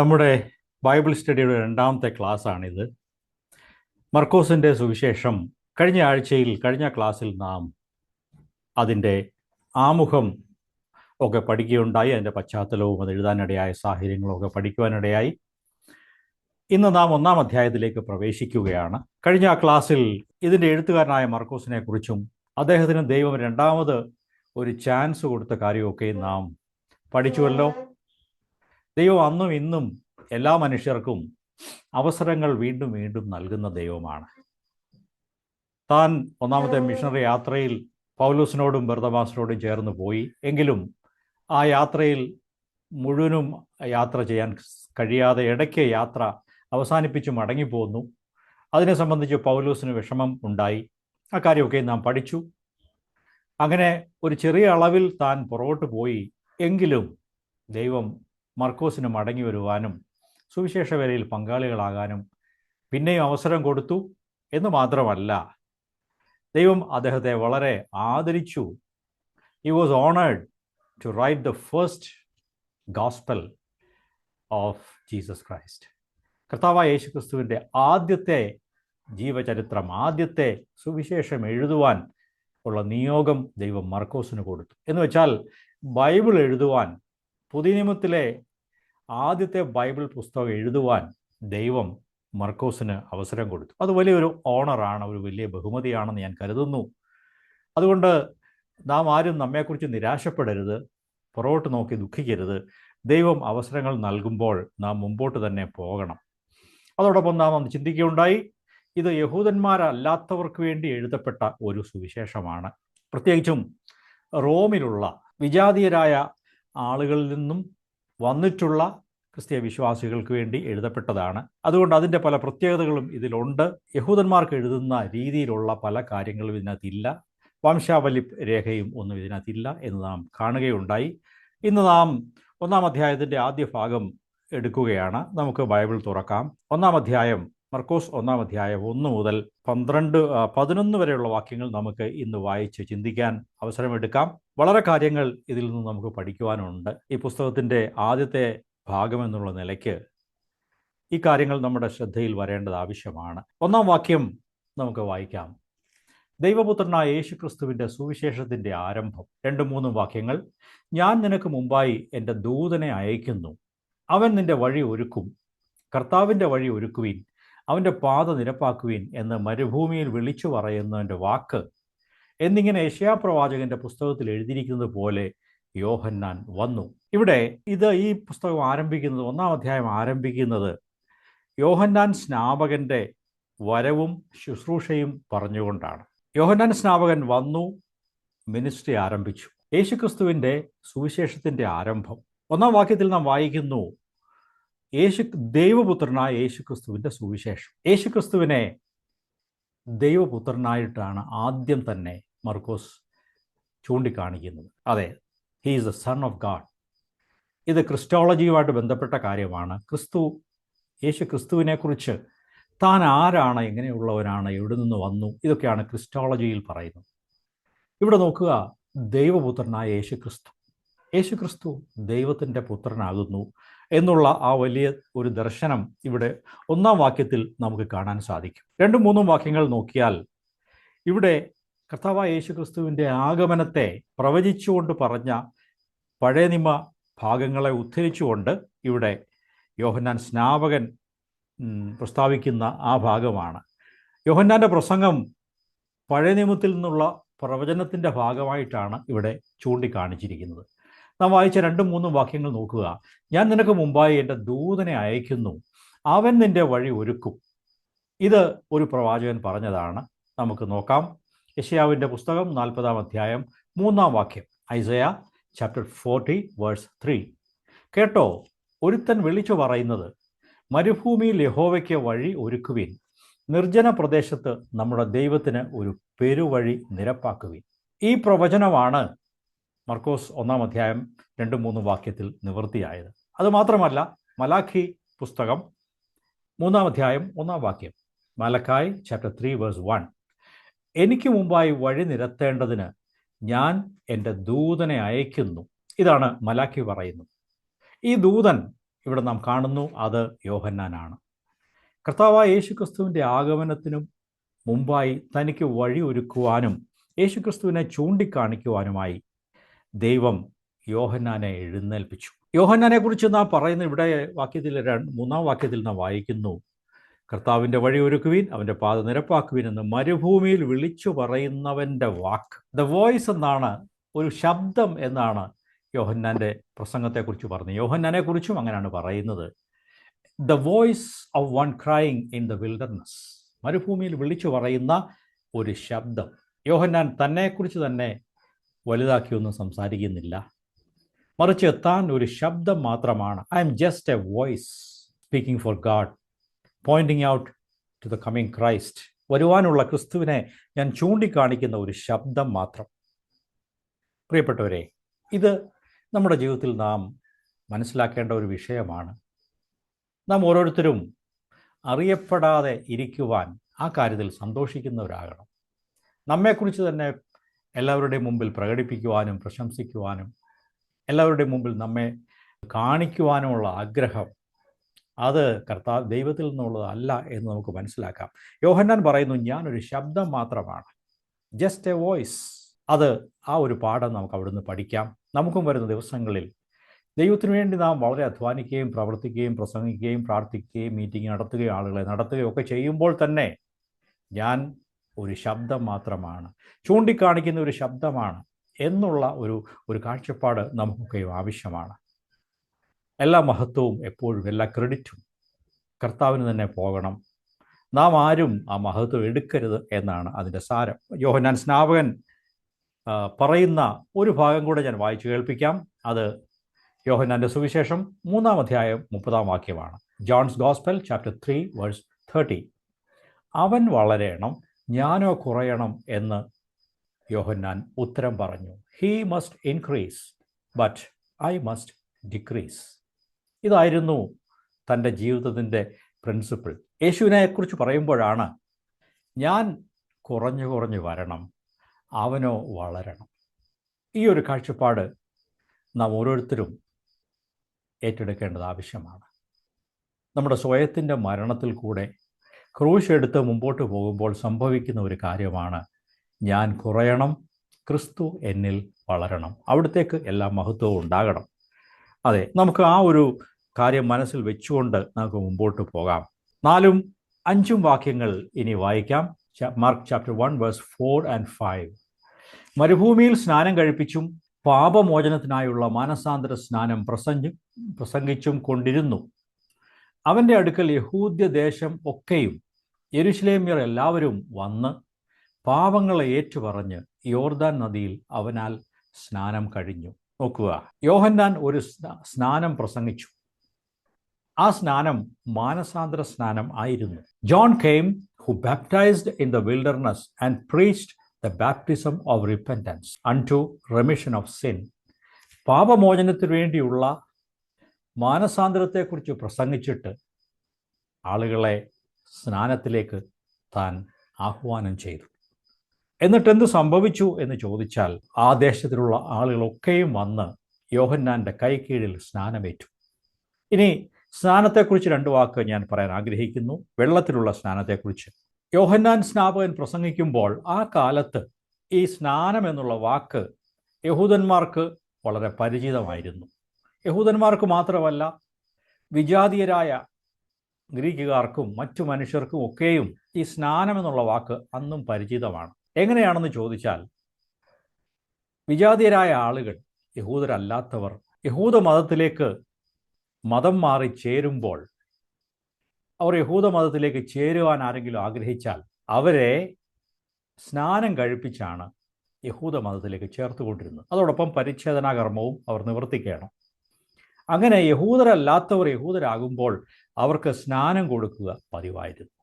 നമ്മുടെ ബൈബിൾ സ്റ്റഡിയുടെ രണ്ടാമത്തെ ക്ലാസ്സാണിത്. മർക്കോസിൻ്റെ സുവിശേഷം കഴിഞ്ഞ ക്ലാസ്സിൽ നാം അതിൻ്റെ ആമുഖം ഒക്കെ പഠിക്കുകയുണ്ടായി. അതിൻ്റെ പശ്ചാത്തലവും അത് എഴുതാനിടയായ സാഹചര്യങ്ങളും ഒക്കെ പഠിക്കുവാനിടയായി. ഇന്ന് നാം 1-ാം അധ്യായത്തിലേക്ക് പ്രവേശിക്കുകയാണ്. കഴിഞ്ഞ ക്ലാസ്സിൽ ഇതിൻ്റെ എഴുത്തുകാരനായ മർക്കോസിനെ കുറിച്ചും അദ്ദേഹത്തിന് ദൈവം രണ്ടാമത് ഒരു ചാൻസ് കൊടുത്ത കാര്യമൊക്കെ നാം പഠിച്ചുവല്ലോ. ദൈവം അന്നും ഇന്നും എല്ലാ മനുഷ്യർക്കും അവസരങ്ങൾ വീണ്ടും വീണ്ടും നൽകുന്ന ദൈവമാണ്. താൻ ഒന്നാമത്തെ മിഷണറി യാത്രയിൽ പൗലോസിനോടും ബർന്നബാസിനോടും ചേർന്ന് പോയി. എങ്കിലും ആ യാത്രയിൽ മുഴുവനും യാത്ര ചെയ്യാൻ കഴിയാതെ ഇടയ്ക്ക് യാത്ര അവസാനിപ്പിച്ച് മടങ്ങിപ്പോന്നു. അതിനെ സംബന്ധിച്ച് പൗലോസിന് വിഷമം ഉണ്ടായി. ആ കാര്യമൊക്കെ നാം പഠിച്ചു. അങ്ങനെ ഒരു ചെറിയ അളവിൽ താൻ പുറകോട്ട് പോയി. എങ്കിലും ദൈവം മർക്കോസിന് മടങ്ങി വരുവാനും സുവിശേഷ വേലയിൽ പങ്കാളികളാകാനും പിന്നെയും അവസരം കൊടുത്തു എന്ന് മാത്രമല്ല, ദൈവം അദ്ദേഹത്തെ വളരെ ആദരിച്ചു. He was honoured to write the first gospel of Jesus Christ. കർത്താവായ യേശുക്രിസ്തുവിൻ്റെ ആദ്യത്തെ ജീവചരിത്രം, ആദ്യത്തെ സുവിശേഷം എഴുതുവാൻ ഉള്ള നിയോഗം ദൈവം മർക്കോസിന് കൊടുത്തു. എന്ന് വെച്ചാൽ ബൈബിൾ എഴുതുവാൻ, പുതിയ നിയമത്തിലെ ആദ്യത്തെ ബൈബിൾ പുസ്തകം എഴുതുവാൻ ദൈവം മർക്കോസിന് അവസരം കൊടുത്തു. അത് വലിയൊരു ഓണറാണ്, ഒരു വലിയ ബഹുമതിയാണെന്ന് ഞാൻ കരുതുന്നു. അതുകൊണ്ട് നാം ആരും നമ്മെക്കുറിച്ച് നിരാശപ്പെടരുത്, പുറകോട്ട് നോക്കി ദുഃഖിക്കരുത്. ദൈവം അവസരങ്ങൾ നൽകുമ്പോൾ നാം മുമ്പോട്ട് തന്നെ പോകണം. അതോടൊപ്പം നാം ചിന്തിക്കുകയുണ്ടായി, ഇത് യഹൂദന്മാരല്ലാത്തവർക്ക് വേണ്ടി എഴുതപ്പെട്ട ഒരു സുവിശേഷമാണ്. പ്രത്യേകിച്ചും റോമിലുള്ള വിജാതീയരായ ആളുകളിൽ നിന്നും വന്നിട്ടുള്ള ക്രിസ്തീയ വിശ്വാസികൾക്ക് വേണ്ടി എഴുതപ്പെട്ടതാണ്. അതുകൊണ്ട് അതിൻ്റെ പല പ്രത്യേകതകളും ഇതിലുണ്ട്. യഹൂദന്മാർക്ക് എഴുതുന്ന രീതിയിലുള്ള പല കാര്യങ്ങളും ഇതിനകത്തില്ല. വംശാവലി രേഖയും ഒന്നും ഇതിനകത്തില്ല എന്ന് നാം കാണുകയുണ്ടായി. ഇന്ന് നാം 1-ാം അധ്യായത്തിൻ്റെ ആദ്യ ഭാഗം എടുക്കുകയാണ്. നമുക്ക് ബൈബിൾ തുറക്കാം. 1-ാം അധ്യായം, മർക്കോസ് 1-ാം അധ്യായം 1 മുതൽ 11 വരെയുള്ള വാക്യങ്ങൾ നമുക്ക് ഇന്ന് വായിച്ച് ചിന്തിക്കാൻ അവസരമെടുക്കാം. വളരെ കാര്യങ്ങൾ ഇതിൽ നിന്ന് നമുക്ക് പഠിക്കുവാനുണ്ട്. ഈ പുസ്തകത്തിൻ്റെ ആദ്യത്തെ ഭാഗമെന്നുള്ള നിലയ്ക്ക് ഈ കാര്യങ്ങൾ നമ്മുടെ ശ്രദ്ധയിൽ വരേണ്ടത് ആവശ്യമാണ്. 1-ാം വാക്യം നമുക്ക് വായിക്കാം. ദൈവപുത്രനായ യേശുക്രിസ്തുവിൻ്റെ സുവിശേഷത്തിൻ്റെ ആരംഭം. 2-3 വാക്യങ്ങൾ. ഞാൻ നിനക്ക് മുമ്പായി എൻ്റെ ദൂതനെ അയക്കുന്നു, അവൻ നിൻ്റെ വഴി ഒരുക്കും. കർത്താവിൻ്റെ വഴി ഒരുക്കുവിൻ, അവൻ്റെ പാത നിരപ്പാക്കുവിൻ എന്ന് മരുഭൂമിയിൽ വിളിച്ചു പറയുന്നതിൻ്റെ വാക്ക് എന്നിങ്ങനെ യെശയ്യാപ്രവാചകന്റെ പുസ്തകത്തിൽ എഴുതിയിരിക്കുന്നത് പോലെ യോഹന്നാൻ വന്നു. ഇവിടെ ഈ പുസ്തകം ആരംഭിക്കുന്നത്, 1-ാം അധ്യായം ആരംഭിക്കുന്നത് യോഹന്നാൻ സ്നാപകന്റെ വരവും ശുശ്രൂഷയും പറഞ്ഞുകൊണ്ടാണ്. യോഹന്നാൻ സ്നാപകൻ വന്നു, മിനിസ്ട്രി ആരംഭിച്ചു. യേശുക്രിസ്തുവിൻ്റെ സുവിശേഷത്തിൻ്റെ ആരംഭം 1-ാം വാക്യത്തിൽ നാം വായിക്കുന്നു, ദൈവപുത്രനായ യേശുക്രിസ്തുവിൻ്റെ സുവിശേഷം. യേശുക്രിസ്തുവിനെ ദൈവപുത്രനായിട്ടാണ് ആദ്യം തന്നെ മർക്കോസ് ചൂണ്ടിക്കാണിക്കുന്നത്. അതെ, he is the son of God. ഇത് ക്രിസ്റ്റോളജിയുമായിട്ട് ബന്ധപ്പെട്ട കാര്യമാണ്. യേശുക്രിസ്തുവിനെക്കുറിച്ച് താൻ ആരാണ്, എങ്ങനെയുള്ളവനാണ്, എവിടെ നിന്ന് വന്നു, ഇതൊക്കെയാണ് ക്രിസ്റ്റോളജിയിൽ പറയുന്നത്. ഇവിടെ നോക്കുക, ദൈവപുത്രനായ യേശുക്രിസ്തു ദൈവത്തിൻ്റെ പുത്രനാകുന്നു എന്നുള്ള ആ വലിയ ഒരു ദർശനം ഇവിടെ 1-ാം വാക്യത്തിൽ നമുക്ക് കാണാൻ സാധിക്കും. 2-3 വാക്യങ്ങൾ നോക്കിയാൽ ഇവിടെ കർത്താവായ യേശുക്രിസ്തുവിൻ്റെ ആഗമനത്തെ പ്രവചിച്ചുകൊണ്ട് പറഞ്ഞ പഴയ നിയമ ഭാഗങ്ങളെ ഉദ്ധരിച്ചുകൊണ്ട് ഇവിടെ യോഹന്നാൻ സ്നാപകൻ പ്രസ്താവിക്കുന്ന ആ ഭാഗമാണ്. യോഹന്നാൻ്റെ പ്രസംഗം പഴയ നിയമത്തിൽ നിന്നുള്ള പ്രവചനത്തിൻ്റെ ഭാഗമായിട്ടാണ് ഇവിടെ ചൂണ്ടിക്കാണിച്ചിരിക്കുന്നത്. നാം വായിച്ച 2-3 വാക്യങ്ങൾ നോക്കുക. ഞാൻ നിനക്ക് മുമ്പായി എൻ്റെ ദൂതനെ അയക്കുന്നു, അവൻ നിൻ്റെ വഴി ഒരുക്കും. ഇത് ഒരു പ്രവാചകൻ പറഞ്ഞതാണ്. നമുക്ക് നോക്കാം. യെശയ്യാവിൻ്റെ പുസ്തകം 40-ാം അധ്യായം 3-ാം വാക്യം. Isaiah chapter 40 verse 3. കേട്ടോ, ഒരുത്തൻ വിളിച്ചു പറയുന്നത്, മരുഭൂമിയിൽ യഹോവയ്ക്ക് വഴി ഒരുക്കുവിൻ, നിർജ്ജന പ്രദേശത്ത് നമ്മുടെ ദൈവത്തിന് ഒരു പെരുവഴി നിരപ്പാക്കുവിൻ. ഈ പ്രവചനമാണ് മർക്കോസ് 1-ാം അധ്യായം 2-3 വാക്യത്തിൽ നിവൃത്തിയായത്. അതുമാത്രമല്ല, മലാഖി പുസ്തകം 3-ാം അധ്യായം 1-ാം വാക്യം. മലക്കായ് ചാപ്റ്റർ 3 വേഴ്സ് 1. എനിക്ക് മുമ്പായി വഴി നിരത്തേണ്ടതിന് ഞാൻ എൻ്റെ ദൂതനെ അയക്കുന്നു. ഇതാണ് മലാഖി പറയുന്നത്. ഈ ദൂതൻ ഇവിടെ നാം കാണുന്നു അത് യോഹന്നാനാണ്. കർത്താവായ യേശുക്രിസ്തുവിൻ്റെ ആഗമനത്തിനും മുമ്പായി തനിക്ക് വഴി ഒരുക്കുവാനും യേശുക്രിസ്തുവിനെ ചൂണ്ടിക്കാണിക്കുവാനുമായി ദൈവം യോഹന്നാനെ എഴുന്നേൽപ്പിച്ചു. യോഹന്നാനെക്കുറിച്ച് നാം പറയുന്ന ഇവിടെ വാക്യത്തിൽ 3-ാം വാക്യത്തിൽ നാം വായിക്കുന്നു, കർത്താവിൻ്റെ വഴി ഒരുക്കുവീൻ, അവൻ്റെ പാത നിരപ്പാക്കുവീൻ എന്ന് മരുഭൂമിയിൽ വിളിച്ചു പറയുന്നവൻ്റെ വാക്ക്. ദ വോയിസ് എന്നാണ്, ഒരു ശബ്ദം എന്നാണ് യോഹന്നാൻ്റെ പ്രസംഗത്തെക്കുറിച്ച് പറഞ്ഞത്. യോഹന്നാനെക്കുറിച്ചും അങ്ങനെയാണ് പറയുന്നത്. The voice of one crying in the wilderness. മരുഭൂമിയിൽ വിളിച്ചു പറയുന്ന ഒരു ശബ്ദം. യോഹന്നാൻ തന്നെക്കുറിച്ച് തന്നെ വലുതാക്കിയൊന്നും സംസാരിക്കുന്നില്ല, മറിച്ച് താൻ ഒരു ശബ്ദം മാത്രമാണ്. I'm just a voice speaking for God, pointing out to the coming Christ. വരുവാനുള്ള ക്രിസ്തുവിനെ ഞാൻ ചൂണ്ടിക്കാണിക്കുന്ന ഒരു ശബ്ദം മാത്രം. പ്രിയപ്പെട്ടവരെ, ഇത് നമ്മുടെ ജീവിതത്തിൽ നാം മനസ്സിലാക്കേണ്ട ഒരു വിഷയമാണ്. നാം ഓരോരുത്തരും അറിയപ്പെടാതെ ഇരിക്കുവാൻ ആ കാര്യത്തിൽ സന്തോഷിക്കുന്നവരാകണം. നമ്മെക്കുറിച്ച് തന്നെ എല്ലാവരുടെയും മുമ്പിൽ പ്രകടിപ്പിക്കുവാനും പ്രശംസിക്കുവാനും എല്ലാവരുടെയും മുമ്പിൽ നമ്മെ കാണിക്കുവാനുമുള്ള ആഗ്രഹം, അത് ദൈവത്തിൽ നിന്നുള്ളതല്ല എന്ന് നമുക്ക് മനസ്സിലാക്കാം. യോഹന്നാൻ പറയുന്നു, ഞാനൊരു ശബ്ദം മാത്രമാണ്, ജസ്റ്റ് എ വോയിസ്. അത് ആ ഒരു പാഠം നമുക്ക് അവിടുന്ന് പഠിക്കാം. നമുക്കും വരുന്ന ദിവസങ്ങളിൽ ദൈവത്തിനു വേണ്ടി നാം വളരെ അധ്വാനിക്കുകയും പ്രവർത്തിക്കുകയും പ്രസംഗിക്കുകയും പ്രാർത്ഥിക്കുകയും മീറ്റിംഗ് നടത്തുകയും ആളുകളെ നടത്തുകയും ഒക്കെ ചെയ്യുമ്പോൾ തന്നെ ഞാൻ ഒരു ശബ്ദം മാത്രമാണ്, ചൂണ്ടിക്കാണിക്കുന്ന ഒരു ശബ്ദമാണ് എന്നുള്ള ഒരു കാഴ്ചപ്പാട് നമുക്കൊക്കെയും ആവശ്യമാണ്. എല്ലാ മഹത്വവും എപ്പോഴും എല്ലാ ക്രെഡിറ്റും കർത്താവിന് തന്നെ പോകണം. നാം ആരും ആ മഹത്വം എടുക്കരുത് എന്നാണ് അതിൻ്റെ സാരം. യോഹന്നാൻ സ്നാപകൻ പറയുന്ന ഒരു ഭാഗം കൂടെ ഞാൻ വായിച്ചു കേൾപ്പിക്കാം. അത് യോഹന്നാൻ്റെ സുവിശേഷം 3-ാം അധ്യായം 30-ാം വാക്യമാണ്. John's gospel chapter 3 verse 30. അവൻ വളരണം, ഞാനോ കുറയണം എന്ന് യോഹന്നാൻ ഉത്തരം പറഞ്ഞു. He must increase but I must decrease. ഇതായിരുന്നു തൻ്റെ ജീവിതത്തിൻ്റെ പ്രിൻസിപ്പിൾ. യേശുവിനെക്കുറിച്ച് പറയുമ്പോഴാണ്, ഞാൻ കുറഞ്ഞു കുറഞ്ഞു വരണം, അവനോ വളരണം. ഈ ഒരു കാഴ്ചപ്പാട് നാം ഓരോരുത്തരും ഏറ്റെടുക്കേണ്ടത് ആവശ്യമാണ്. നമ്മുടെ സ്വയത്തിൻ്റെ മരണത്തിൽ കൂടെ ക്രൂശ് എടുത്ത് മുമ്പോട്ട് പോകുമ്പോൾ സംഭവിക്കുന്ന ഒരു കാര്യമാണ്, ഞാൻ കുറയണം, ക്രിസ്തു എന്നിൽ വളരണം, അവിടത്തേക്ക് എല്ലാ മഹത്വവും ഉണ്ടാകണം. അതെ, നമുക്ക് ആ ഒരു കാര്യം മനസ്സിൽ വെച്ചുകൊണ്ട് നമുക്ക് മുമ്പോട്ട് പോകാം. 4ഉം 5ഉം വാക്യങ്ങൾ ഇനി വായിക്കാം. Mark chapter 1 verse 4 and 5. മരുഭൂമിയിൽ സ്നാനം കഴിപ്പിച്ചും പാപമോചനത്തിനായുള്ള മാനസാന്തര സ്നാനം പ്രസംഗിച്ചും കൊണ്ടിരുന്നു. അവൻ്റെ അടുക്കൽ യഹൂദ്യദേശം ഒക്കെയും യെരുശലേമ്യർ എല്ലാവരും വന്ന് പാപങ്ങളെ ഏറ്റുപറഞ്ഞ് യോർദാൻ നദിയിൽ അവനാൽ സ്നാനം കഴിഞ്ഞു. നോക്കുക, യോഹന്നാൻ ഒരു സ്നാനം പ്രസംഗിച്ചു. ആ സ്നാനം മാനസാന്തര സ്നാനം ആയിരുന്നു. John came who baptised in the wilderness and preached the baptism of repentance unto remission of sin. പാപമോചനത്തിനു വേണ്ടിയുള്ള മാനസാന്തരത്തെക്കുറിച്ച് പ്രസംഗിച്ചിട്ട് ആളുകളെ സ്നാനത്തിലേക്ക് താൻ ആഹ്വാനം ചെയ്തു. എന്നിട്ട് എന്ത് സംഭവിച്ചു എന്ന് ചോദിച്ചാൽ, ആ ദേശത്തിലുള്ള ആളുകളൊക്കെയും വന്ന് യോഹന്നാൻ്റെ കൈക്കീഴിൽ സ്നാനമേറ്റു. ഇനി സ്നാനത്തെക്കുറിച്ച് 2 വാക്ക് ഞാൻ പറയാൻ ആഗ്രഹിക്കുന്നു. വെള്ളത്തിലുള്ള സ്നാനത്തെക്കുറിച്ച്. യോഹന്നാൻ സ്നാപകൻ പ്രസംഗിക്കുമ്പോൾ ആ കാലത്ത് ഈ സ്നാനം എന്നുള്ള വാക്ക് യഹൂദന്മാർക്ക് വളരെ പരിചിതമായിരുന്നു. യഹൂദന്മാർക്ക് മാത്രമല്ല, വിജാതീയരായ ഗ്രീക്കുകാർക്കും മറ്റു മനുഷ്യർക്കും ഒക്കെയും ഈ സ്നാനം എന്നുള്ള വാക്ക് അന്നും പരിചിതമാണ്. എങ്ങനെയാണെന്ന് ചോദിച്ചാൽ, വിജാതീയരായ ആളുകൾ, യഹൂദരല്ലാത്തവർ, യഹൂദ മതത്തിലേക്ക് മതം മാറി ചേരുമ്പോൾ, അവർ യഹൂദ മതത്തിലേക്ക് ചേരുവാൻ ആരെങ്കിലും ആഗ്രഹിച്ചാൽ അവരെ സ്നാനം കഴിപ്പിച്ചാണ് യഹൂദ മതത്തിലേക്ക് ചേർത്തുകൊണ്ടിരുന്നത്. അതോടൊപ്പം പരിച്ഛേദനാകർമ്മവും അവർ നിവർത്തിക്കണം. അങ്ങനെ യഹൂദരല്ലാത്തവർ യഹൂദരാകുമ്പോൾ അവർക്ക് സ്നാനം കൊടുക്കുക പതിവായിരുന്നു.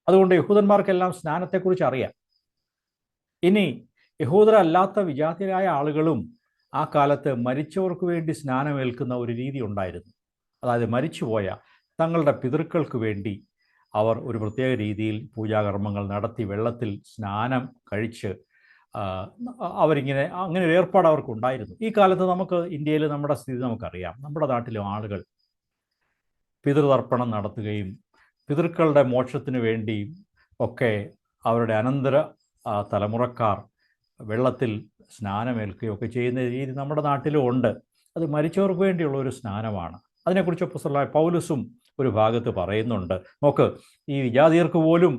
അതുകൊണ്ട് യഹൂദന്മാർക്കെല്ലാം സ്നാനത്തെക്കുറിച്ച് അറിയാം. ഇനി യഹൂദരല്ലാത്ത വിജാതീയരായ ആളുകളും ആ കാലത്ത് മരിച്ചവർക്ക് വേണ്ടി സ്നാനമേൽക്കുന്ന ഒരു രീതി ഉണ്ടായിരുന്നു. അതായത് മരിച്ചുപോയ തങ്ങളുടെ പിതൃക്കൾക്ക് വേണ്ടി അവർ ഒരു പ്രത്യേക രീതിയിൽ പൂജാകർമ്മങ്ങൾ നടത്തി വെള്ളത്തിൽ സ്നാനം കഴിച്ച് അങ്ങനെ ഒരു ഏർപ്പാട് അവർക്കുണ്ടായിരുന്നു. ഈ കാലത്ത് നമുക്ക് ഇന്ത്യയിൽ നമ്മുടെ സ്ഥിതി നമുക്കറിയാം. നമ്മുടെ നാട്ടിലും ആളുകൾ പിതൃതർപ്പണം നടത്തുകയും പിതൃക്കളുടെ മോക്ഷത്തിന് വേണ്ടി ഒക്കെ അവരുടെ അനന്തര തലമുറക്കാർ വെള്ളത്തിൽ സ്നാനമേൽക്കുകയൊക്കെ ചെയ്യുന്ന രീതി നമ്മുടെ നാട്ടിലും ഉണ്ട്. അത് മരിച്ചവർക്ക് വേണ്ടിയുള്ള ഒരു സ്നാനമാണ്. അതിനെക്കുറിച്ച് അപ്പോസ്തലനായ പൗലോസും ഒരു ഭാഗത്ത് പറയുന്നുണ്ട്. നോക്ക്, ഈ വിജാതിയർക്ക് പോലും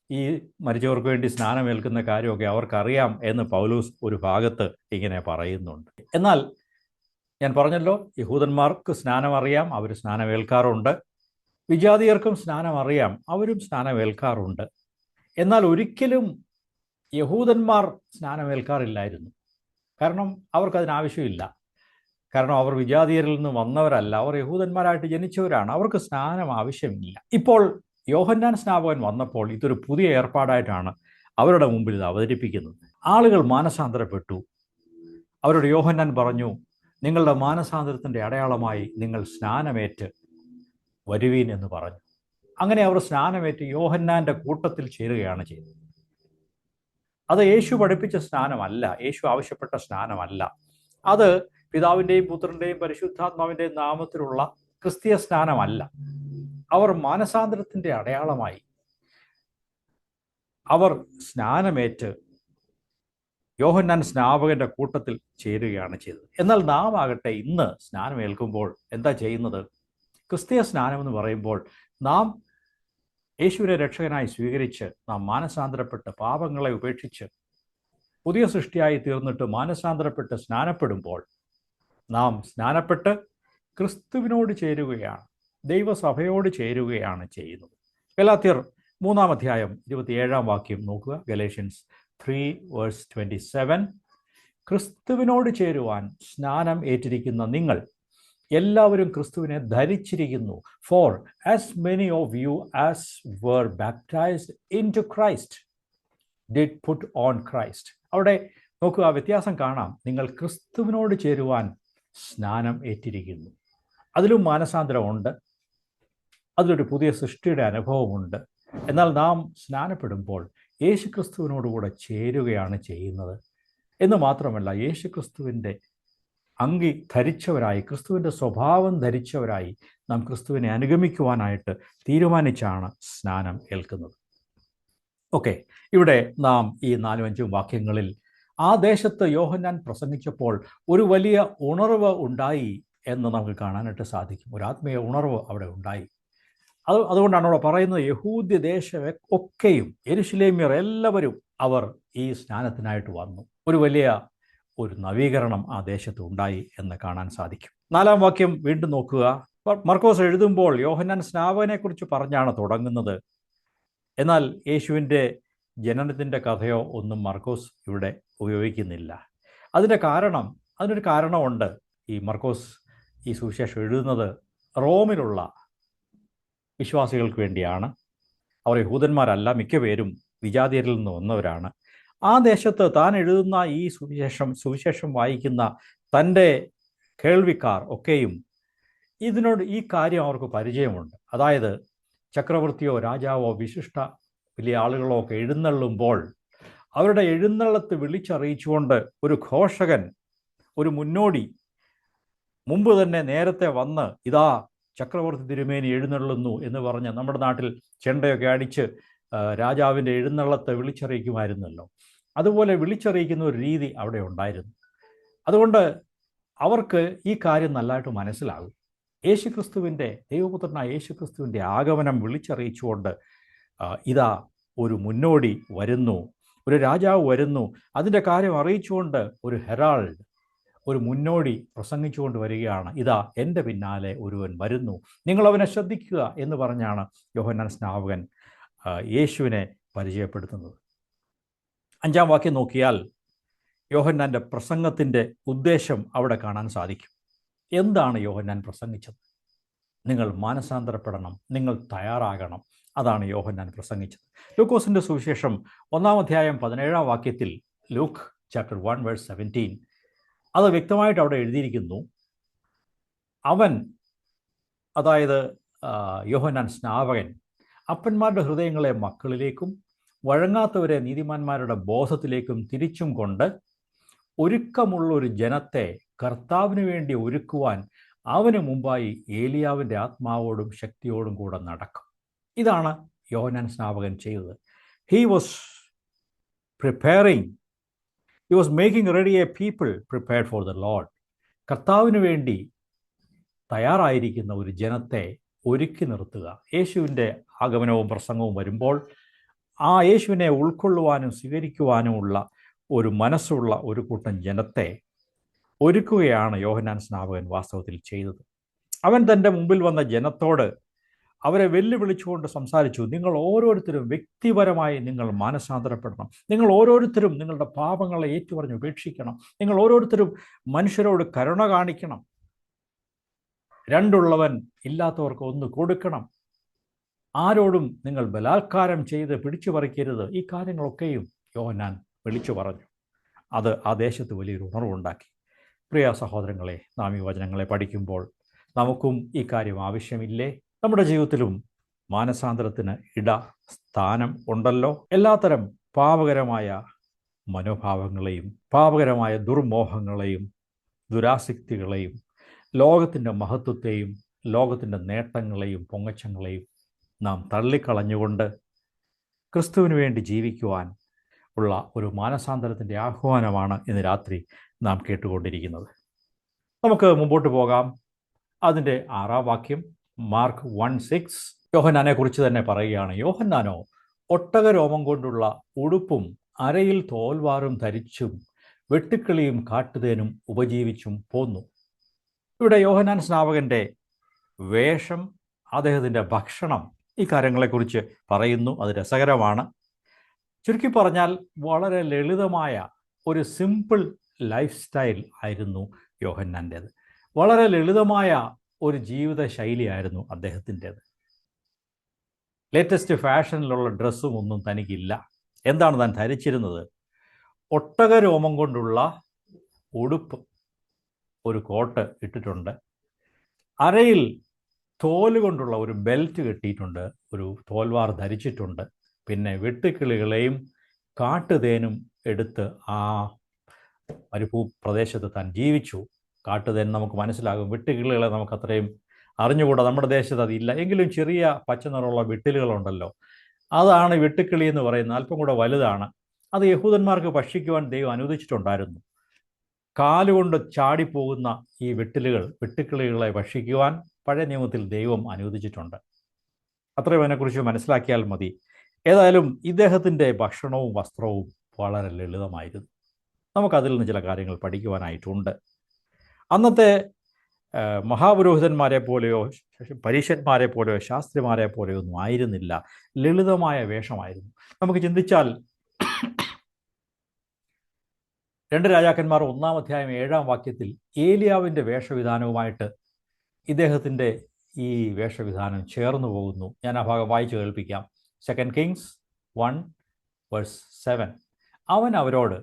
ഈ മരിച്ചവർക്ക് വേണ്ടി സ്നാനമേൽക്കുന്ന കാര്യമൊക്കെ അവർക്കറിയാം എന്ന് പൗലോസ് ഒരു ഭാഗത്ത് ഇങ്ങനെ പറയുന്നുണ്ട്. എന്നാൽ ഞാൻ പറഞ്ഞല്ലോ, യഹൂദന്മാർക്ക് സ്നാനം അറിയാം, അവർ സ്നാനമേൽക്കാറുണ്ട്. വിജാതിയർക്കും സ്നാനം അറിയാം, അവരും സ്നാനമേൽക്കാറുണ്ട്. എന്നാൽ ഒരിക്കലും യഹൂദന്മാർ സ്നാനമേൽക്കാറില്ലായിരുന്നു. കാരണം അവർക്കതിനാവശ്യമില്ല. കാരണം അവർ വിജാതിയരിൽ നിന്ന് വന്നവരല്ല, അവർ യഹൂദന്മാരായിട്ട് ജനിച്ചവരാണ്, അവർക്ക് സ്നാനം ആവശ്യമില്ല. ഇപ്പോൾ യോഹന്നാൻ സ്നാപകൻ വന്നപ്പോൾ ഇതൊരു പുതിയ ഏർപ്പാടായിട്ടാണ് അവരുടെ മുമ്പിൽ ഇത് അവതരിപ്പിക്കുന്നത്. ആളുകൾ മാനസാന്തരപ്പെട്ടു. അവരോട് യോഹന്നാൻ പറഞ്ഞു, നിങ്ങളുടെ മാനസാന്തരത്തിൻ്റെ അടയാളമായി നിങ്ങൾ സ്നാനമേറ്റ് വരുവീൻ എന്ന് പറഞ്ഞു. അങ്ങനെ അവർ സ്നാനമേറ്റ് യോഹന്നാൻ്റെ കൂട്ടത്തിൽ ചേരുകയാണ് ചെയ്തത്. അത് യേശു പഠിപ്പിച്ച സ്നാനമല്ല, യേശു ആവശ്യപ്പെട്ട സ്നാനമല്ല. അത് പിതാവിൻ്റെയും പുത്രൻ്റെയും പരിശുദ്ധാത്മാവിൻ്റെയും നാമത്തിലുള്ള ക്രിസ്തീയ സ്നാനമല്ല. അവർ മാനസാന്തരത്തിൻ്റെ അടയാളമായി അവർ സ്നാനമേറ്റ് യോഹന്നാൻ സ്നാപകന്റെ കൂട്ടത്തിൽ ചേരുകയാണ് ചെയ്തത്. എന്നാൽ നാം ആകട്ടെ ഇന്ന് സ്നാനമേൽക്കുമ്പോൾ എന്താ ചെയ്യുന്നത്? ക്രിസ്തീയ സ്നാനം എന്ന് പറയുമ്പോൾ നാം യേശുവിനെ രക്ഷകനായി സ്വീകരിച്ച് നാം മാനസാന്തരപ്പെട്ട് പാപങ്ങളെ ഉപേക്ഷിച്ച് പുതിയ സൃഷ്ടിയായി തീർന്നിട്ട് മാനസാന്തരപ്പെട്ട് സ്നാനപ്പെടുമ്പോൾ നാം സ്നാനപ്പെട്ട് ക്രിസ്തുവിനോട് ചേരുകയാണ്, ദൈവസഭയോട് ചേരുകയാണ് ചെയ്യുന്നത്. ഗലാത്യർ 3-ാം അധ്യായം 27-ാം വാക്യം നോക്കുക. ഗലേഷ്യൻസ് 3:27. ക്രിസ്തുവിനോട് ചേരുവാൻ സ്നാനം ഏറ്റിരിക്കുന്ന നിങ്ങൾ എല്ലാവരും ക്രിസ്തുവിനെ ധരിച്ചിരിക്കുന്നു. For as many of you as were baptized into Christ did put on Christ. അവിടെ നോക്കുക, വ്യത്യാസം കാണാം. നിങ്ങൾ ക്രിസ്തുവിനോട് ചേരുവാൻ സ്നാനം ഏറ്റിരിക്കുന്നു. അതിലും മാനസാന്തരമുണ്ട്, അതിലൊരു പുതിയ സൃഷ്ടിയുടെ അനുഭവമുണ്ട്. എന്നാൽ നാം സ്നാനപ്പെടുമ്പോൾ യേശു ക്രിസ്തുവിനോടുകൂടെ ചേരുകയാണ് ചെയ്യുന്നത് എന്ന് മാത്രമല്ല, യേശു ക്രിസ്തുവിൻ്റെ അങ്കി ധരിച്ചവരായി, ക്രിസ്തുവിൻ്റെ സ്വഭാവം ധരിച്ചവരായി നാം ക്രിസ്തുവിനെ അനുഗമിക്കുവാനായിട്ട് തീരുമാനിച്ചാണ് സ്നാനം ഏൽക്കുന്നത്. ഓക്കെ, ഇവിടെ നാം ഈ 4-5 വാക്യങ്ങളിൽ ആ ദേശത്ത് യോഹന്നാൻ പ്രസംഗിച്ചപ്പോൾ ഒരു വലിയ ഉണർവ് ഉണ്ടായി എന്ന് നമുക്ക് കാണാനായിട്ട് സാധിക്കും. ഒരു ആത്മീയ ഉണർവ് അവിടെ ഉണ്ടായി. അതുകൊണ്ടാണ് അവിടെ പറയുന്നത്, യഹൂദ്യ ദേശം ഒക്കെയും യെരുശലേമ്യർ എല്ലാവരും അവർ ഈ സ്നാനത്തിനായിട്ട് വന്നു. ഒരു വലിയ നവീകരണം ആ ദേശത്ത് ഉണ്ടായി എന്ന് കാണാൻ സാധിക്കും. 4-ാം വാക്യം വീണ്ടും നോക്കുക. മർക്കോസ് എഴുതുമ്പോൾ യോഹന്നാൻ സ്നാപകനെക്കുറിച്ച് പറഞ്ഞാണ് തുടങ്ങുന്നത്. എന്നാൽ യേശുവിൻ്റെ ജനനത്തിൻ്റെ കഥയോ ഒന്നും മർക്കോസ് ഇവിടെ ഉപയോഗിക്കുന്നില്ല. അതിനൊരു കാരണമുണ്ട്. ഈ മർക്കോസ് ഈ സുവിശേഷം എഴുതുന്നത് റോമിലുള്ള വിശ്വാസികൾക്ക് വേണ്ടിയാണ്. അവർ യഹൂദന്മാരല്ല, മിക്കപേരും വിജാതിയരിൽ നിന്ന് വന്നവരാണ്. ആ ദേശത്ത് താൻ എഴുതുന്ന ഈ സുവിശേഷം വായിക്കുന്ന തൻ്റെ കേൾവിക്കാർ ഒക്കെയും ഈ കാര്യം അവർക്ക് പരിചയമുണ്ട്. അതായത് ചക്രവർത്തിയോ രാജാവോ വിശിഷ്ട വലിയ ആളുകളോ ഒക്കെ എഴുന്നള്ളുമ്പോൾ അവരുടെ എഴുന്നള്ളത്ത് വിളിച്ചറിയിച്ചുകൊണ്ട് ഒരു ഘോഷകൻ, ഒരു മുന്നോടി മുമ്പ് തന്നെ നേരത്തെ വന്ന് ഇതാ ചക്രവർത്തി തിരുമേനി എഴുന്നള്ളുന്നു എന്ന് പറഞ്ഞ് നമ്മുടെ നാട്ടിൽ ചെണ്ടയൊക്കെ അടിച്ച് രാജാവിൻ്റെ എഴുന്നള്ളത്തെ വിളിച്ചറിയിക്കുമായിരുന്നല്ലോ. അതുപോലെ വിളിച്ചറിയിക്കുന്ന ഒരു രീതി അവിടെ ഉണ്ടായിരുന്നു. അതുകൊണ്ട് അവർക്ക് ഈ കാര്യം നല്ലതായിട്ട് മനസ്സിലാകും. യേശുക്രിസ്തുവിൻ്റെ, ദൈവപുത്രനായ യേശുക്രിസ്തുവിൻ്റെ ആഗമനം വിളിച്ചറിയിച്ചുകൊണ്ട് ഇതാ ഒരു മുന്നോടി വരുന്നു, ഒരു രാജാവ് വരുന്നു, അതിൻ്റെ കാര്യം അറിയിച്ചുകൊണ്ട് ഒരു ഹെറാൾഡ്, ഒരു മുന്നോടി പ്രസംഗിച്ചുകൊണ്ട് വരികയാണ്. ഇതാ എൻ്റെ പിന്നാലെ ഒരുവൻ വരുന്നു, നിങ്ങളവനെ ശ്രദ്ധിക്കുക എന്ന് പറഞ്ഞാണ് യോഹന്നാൻ സ്നാപകൻ യേശുവിനെ പരിചയപ്പെടുത്തുന്നത്. 5-ാം വാക്യം നോക്കിയാൽ യോഹന്നാൻ്റെ പ്രസംഗത്തിൻ്റെ ഉദ്ദേശം അവിടെ കാണാൻ സാധിക്കും. എന്താണ് യോഹന്നാൻ പ്രസംഗിച്ചത്? നിങ്ങൾ മാനസാന്തരപ്പെടണം, നിങ്ങൾ തയ്യാറാകണം. അതാണ് യോഹന്നാൻ പ്രസംഗിച്ചത്. ലൂക്കോസിൻ്റെ സുവിശേഷം 1-ാം അധ്യായം 17-ാം വാക്യത്തിൽ, ലൂക്ക് ചാപ്റ്റർ 1:17, അത് വ്യക്തമായിട്ട് അവിടെ എഴുതിയിരിക്കുന്നു. അവൻ, അതായത് യോഹന്നാൻ സ്നാപകൻ, അപ്പന്മാരുടെ ഹൃദയങ്ങളെ മക്കളിലേക്കും വഴങ്ങാത്തവരെ നീതിമാന്മാരുടെ ബോധത്തിലേക്കും തിരിച്ചും കൊണ്ട് ഒരുക്കമുള്ള ഒരു ജനത്തെ കർത്താവിന് വേണ്ടി ഒരുക്കുവാൻ അവന് മുമ്പായി ഏലിയാവിൻ്റെ ആത്മാവോടും ശക്തിയോടും കൂടെ നടക്കും. ഇതാണ് യോഹന്നാൻ സ്നാപകൻ ചെയ്തത്. He was preparing, he was making ready A people prepared for the Lord. കർത്താവിന് വേണ്ടി തയ്യാറായിരിക്കുന്ന ഒരു ജനത്തെ ഒരുക്കി നിർത്തുക. യേശുവിൻ്റെ ആഗമനവും പ്രസംഗവും വരുമ്പോൾ ആ യേശുവിനെ ഉൾക്കൊള്ളുവാനും സ്വീകരിക്കുവാനുമുള്ള ഒരു മനസ്സുള്ള ഒരു കൂട്ടം ജനത്തെ ഒരുക്കുകയാണ് യോഹന്നാൻ സ്നാപകൻ വാസ്തവത്തിൽ ചെയ്തത്. അവൻ തൻ്റെ മുമ്പിൽ വന്ന ജനത്തോട് അവരെ വെല്ലുവിളിച്ചുകൊണ്ട് സംസാരിച്ചു. നിങ്ങൾ ഓരോരുത്തരും വ്യക്തിപരമായി നിങ്ങൾ മാനസാന്തരപ്പെടണം. നിങ്ങൾ ഓരോരുത്തരും നിങ്ങളുടെ പാപങ്ങളെ ഏറ്റുപറഞ്ഞ് ഉപേക്ഷിക്കണം. നിങ്ങൾ ഓരോരുത്തരും മനുഷ്യരോട് കരുണ കാണിക്കണം. രണ്ടുള്ളവൻ ഇല്ലാത്തവർക്ക് ഒന്ന് കൊടുക്കണം. ആരോടും നിങ്ങൾ ബലാത്കാരം ചെയ്ത് പിടിച്ചു പറിക്കരുത്. ഈ കാര്യങ്ങളൊക്കെയും യോഹന്നാൻ വിളിച്ചു പറഞ്ഞു. അത് ആ ദേശത്ത് വലിയൊരു ഉണർവുണ്ടാക്കി. പ്രിയ സഹോദരങ്ങളെ, നാം ഈ വചനങ്ങളെ പഠിക്കുമ്പോൾ നമുക്കും ഈ കാര്യം ആവശ്യമില്ലേ? നമ്മുടെ ജീവിതത്തിലും മാനസാന്തരത്തിന് സ്ഥാനം ഉണ്ടല്ലോ. എല്ലാത്തരം പാപകരമായ മനോഭാവങ്ങളെയും പാപകരമായ ദുർമോഹങ്ങളെയും ദുരാസക്തികളെയും ലോകത്തിൻ്റെ മഹത്വത്തെയും ലോകത്തിൻ്റെ നേട്ടങ്ങളെയും പൊങ്ങച്ചങ്ങളെയും നാം തള്ളിക്കളഞ്ഞുകൊണ്ട് ക്രിസ്തുവിന് വേണ്ടി ജീവിക്കുവാൻ ഉള്ള ഒരു മാനസാന്തരത്തിൻ്റെ ആഹ്വാനമാണ് ഇന്ന് രാത്രി നാം കേട്ടുകൊണ്ടിരിക്കുന്നത്. നമുക്ക് മുമ്പോട്ട് പോകാം. അതിൻ്റെ 6-ാം വാക്യം, മാർക്ക് 1:6 യോഹന്നാനെ കുറിച്ച് തന്നെ പറയുകയാണ്. യോഹന്നാനോ ഒട്ടകരോമം കൊണ്ടുള്ള ഉടുപ്പും അരയിൽ തോൽവാറും ധരിച്ചും വെട്ടുക്കിളിയും കാട്ടുതേനും ഉപജീവിച്ചും പോന്നു. ഇവിടെ യോഹന്നാൻ സ്നാപകൻ്റെ വേഷം, അദ്ദേഹത്തിൻ്റെ ഭക്ഷണം, ഈ കാര്യങ്ങളെക്കുറിച്ച് പറയുന്നു. അത് രസകരമാണ്. ചുരുക്കി പറഞ്ഞാൽ വളരെ ലളിതമായ ഒരു സിമ്പിൾ ലൈഫ് സ്റ്റൈൽ ആയിരുന്നു യോഹന്നാൻ്റേത്. വളരെ ലളിതമായ ഒരു ജീവിത ശൈലിയായിരുന്നു അദ്ദേഹത്തിൻ്റേത്. ലേറ്റസ്റ്റ് ഫാഷനിലുള്ള ഡ്രസ്സും ഒന്നും തനിക്കില്ല. എന്താണ് താൻ ധരിച്ചിരുന്നത്? ഒട്ടകരോമം കൊണ്ടുള്ള ഉടുപ്പ്, ഒരു കോട്ട് ഇട്ടിട്ടുണ്ട്. അരയിൽ തോല് കൊണ്ടുള്ള ഒരു ബെൽറ്റ് കെട്ടിയിട്ടുണ്ട്, ഒരു തോൽവാർ ധരിച്ചിട്ടുണ്ട്. പിന്നെ വെട്ടുക്കിളികളെയും കാട്ടുതേനും എടുത്ത് ആ മരുഭൂ പ്രദേശത്ത് താൻ ജീവിച്ചു. കാട്ടുതേൻ നമുക്ക് മനസ്സിലാകും, വെട്ടുകിളികളെ നമുക്ക് അത്രയും അറിഞ്ഞുകൂടാ, നമ്മുടെ ദേശത്ത് അതില്ല. എങ്കിലും ചെറിയ പച്ച നിറമുള്ള വെട്ടിലുകളുണ്ടല്ലോ, അതാണ് വെട്ടുക്കിളി എന്ന് പറയുന്നത്. അല്പം കൂടെ വലുതാണ്. അത് യഹൂദന്മാർക്ക് ഭക്ഷിക്കുവാൻ ദൈവം അനുവദിച്ചിട്ടുണ്ടായിരുന്നു. കാലുകൊണ്ട് ചാടിപ്പോകുന്ന ഈ വെട്ടുക്കിളികളെ ഭക്ഷിക്കുവാൻ പഴയ നിയമത്തിൽ ദൈവം അനുവദിച്ചിട്ടുണ്ട്. അത്രയും അതിനെക്കുറിച്ച് മനസ്സിലാക്കിയാൽ മതി. ഏതായാലും ഇദ്ദേഹത്തിൻ്റെ ഭക്ഷണവും വസ്ത്രവും വളരെ ലളിതമായിരുന്നു. നമുക്കതിൽ നിന്ന് ചില കാര്യങ്ങൾ പഠിക്കുവാനായിട്ടുണ്ട്. അന്നത്തെ മഹാപുരോഹിതന്മാരെ പോലെയോ പരീശന്മാരെ പോലെയോ ശാസ്ത്രിമാരെ പോലെയോ ഒന്നും ആയിരുന്നില്ല. ലളിതമായ വേഷമായിരുന്നു. നമുക്ക് ചിന്തിച്ചാൽ 2 രാജാക്കന്മാർ 1-ാം അധ്യായം 7-ാം വാക്യത്തിൽ ഏലിയാവിൻ്റെ വേഷവിധാനവുമായിട്ട് ഇദ്ദേഹത്തിൻ്റെ ഈ വേഷവിധാനം ചേർന്ന് പോകുന്നു. ഞാൻ ആ ഭാഗം വായിച്ചു കേൾപ്പിക്കാം. 2 Kings 1:7. അവൻ അവരോട്,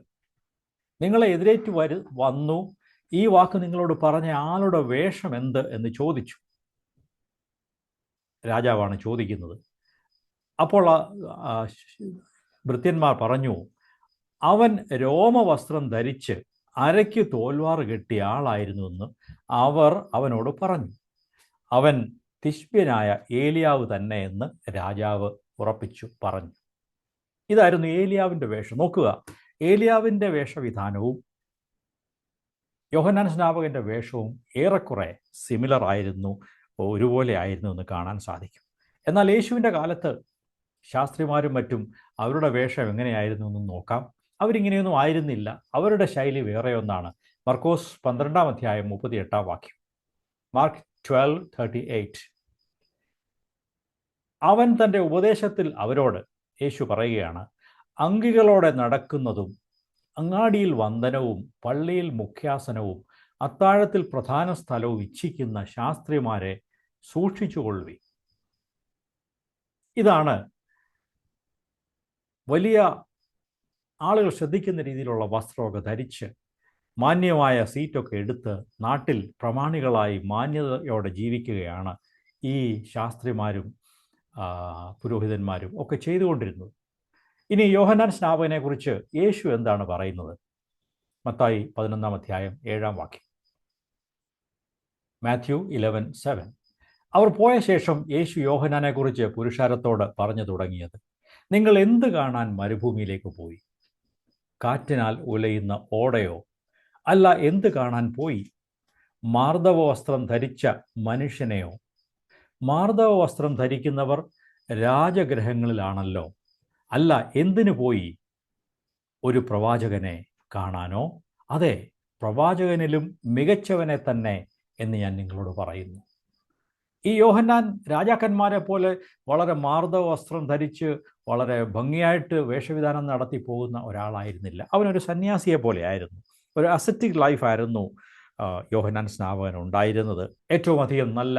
നിങ്ങളെ എതിരേറ്റ് വന്നു ഈ വാക്ക് നിങ്ങളോട് പറഞ്ഞ ആളുടെ വേഷം എന്ത് എന്ന് ചോദിച്ചു. രാജാവാണ് ചോദിക്കുന്നത്. അപ്പോൾ ഭൃത്യന്മാർ പറഞ്ഞു, അവൻ രോമവസ്ത്രം ധരിച്ച് അരയ്ക്ക് തോൽവാറ് കെട്ടിയ ആളായിരുന്നു എന്ന് അവർ അവനോട് പറഞ്ഞു. അവൻ തിശ്ബ്യനായ ഏലിയാവ് തന്നെ എന്ന് രാജാവ് ഉറപ്പിച്ചു പറഞ്ഞു. ഇതായിരുന്നു ഏലിയാവിൻ്റെ വേഷം. നോക്കുക, ഏലിയാവിൻ്റെ വേഷവിധാനവും യോഹന്നാൻ സ്നാപകൻ്റെ വേഷവും ഏറെക്കുറെ സിമിലർ ആയിരുന്നു, ഒരുപോലെ ആയിരുന്നു എന്ന് കാണാൻ സാധിക്കും. എന്നാൽ യേശുവിൻ്റെ കാലത്ത് ശാസ്ത്രിമാരും മറ്റും അവരുടെ വേഷം എങ്ങനെയായിരുന്നു എന്ന് നോക്കാം. അവരിങ്ങനെയൊന്നും ആയിരുന്നില്ല. അവരുടെ ശൈലി വേറെ ഒന്നാണ്. മർക്കോസ് 12-ാം അധ്യായം 38-ാം വാക്യം, മാർക്ക് 12:38. അവൻ തൻ്റെ ഉപദേശത്തിൽ അവരോട്, യേശു പറയുകയാണ്, അങ്കികളോടെ നടക്കുന്നതും അങ്ങാടിയിൽ വന്ദനവും പള്ളിയിൽ മുഖ്യാസനവും അത്താഴത്തിൽ പ്രധാന സ്ഥലവും ഇച്ഛിക്കുന്ന ശാസ്ത്രിമാരെ സൂക്ഷിച്ചുകൊള്ളുവി. ഇതാണ് വലിയ ആളുകൾ ശ്രദ്ധിക്കുന്ന രീതിയിലുള്ള വസ്ത്രമൊക്കെ ധരിച്ച് മാന്യമായ സീറ്റൊക്കെ എടുത്ത് നാട്ടിൽ പ്രമാണികളായി മാന്യതയോടെ ജീവിക്കുകയാണ് ഈ ശാസ്ത്രിമാരും പുരോഹിതന്മാരും ഒക്കെ ചെയ്തുകൊണ്ടിരുന്നത്. ഇനി യോഹന്നാൻ സ്നാപകനെ കുറിച്ച് യേശു എന്താണ് പറയുന്നത്? മത്തായി 11-ാം അധ്യായം 7-ാം വാക്യം, മാത്യു 11:7. അവർ പോയ ശേഷം യേശു യോഹന്നാനെക്കുറിച്ച് പുരുഷാരത്തോട് പറഞ്ഞു തുടങ്ങിയത്: നിങ്ങൾ എന്ത് കാണാൻ മരുഭൂമിയിലേക്ക് പോയി? കാറ്റിനാൽ ഉലയുന്ന ഓടയോ? അല്ല, എന്ത് കാണാൻ പോയി? മാർദ്ദവ വസ്ത്രം ധരിച്ച മനുഷ്യനെയോ? മാർദ്ദവ വസ്ത്രം ധരിക്കുന്നവർ രാജഗൃഹങ്ങളിലാണല്ലോ. അല്ല, എന്തിനു പോയി? ഒരു പ്രവാചകനെ കാണാനോ? അതെ, പ്രവാചകനിലും മികച്ചവനെ തന്നെ എന്ന് ഞാൻ നിങ്ങളോട് പറയുന്നു. ഈ യോഹന്നാൻ രാജാക്കന്മാരെ പോലെ വളരെ മാർദ്ദവ വസ്ത്രം ധരിച്ച് വളരെ ഭംഗിയായിട്ട് വേഷവിധാനം നടത്തി പോകുന്ന ഒരാളായിരുന്നില്ല. അവനൊരു സന്യാസിയെ പോലെ ആയിരുന്നു. ഒരു അസറ്റിക് ലൈഫായിരുന്നു യോഹന്നാൻ സ്നാപകൻ ഉണ്ടായിരുന്നത്. ഏറ്റവും അധികം നല്ല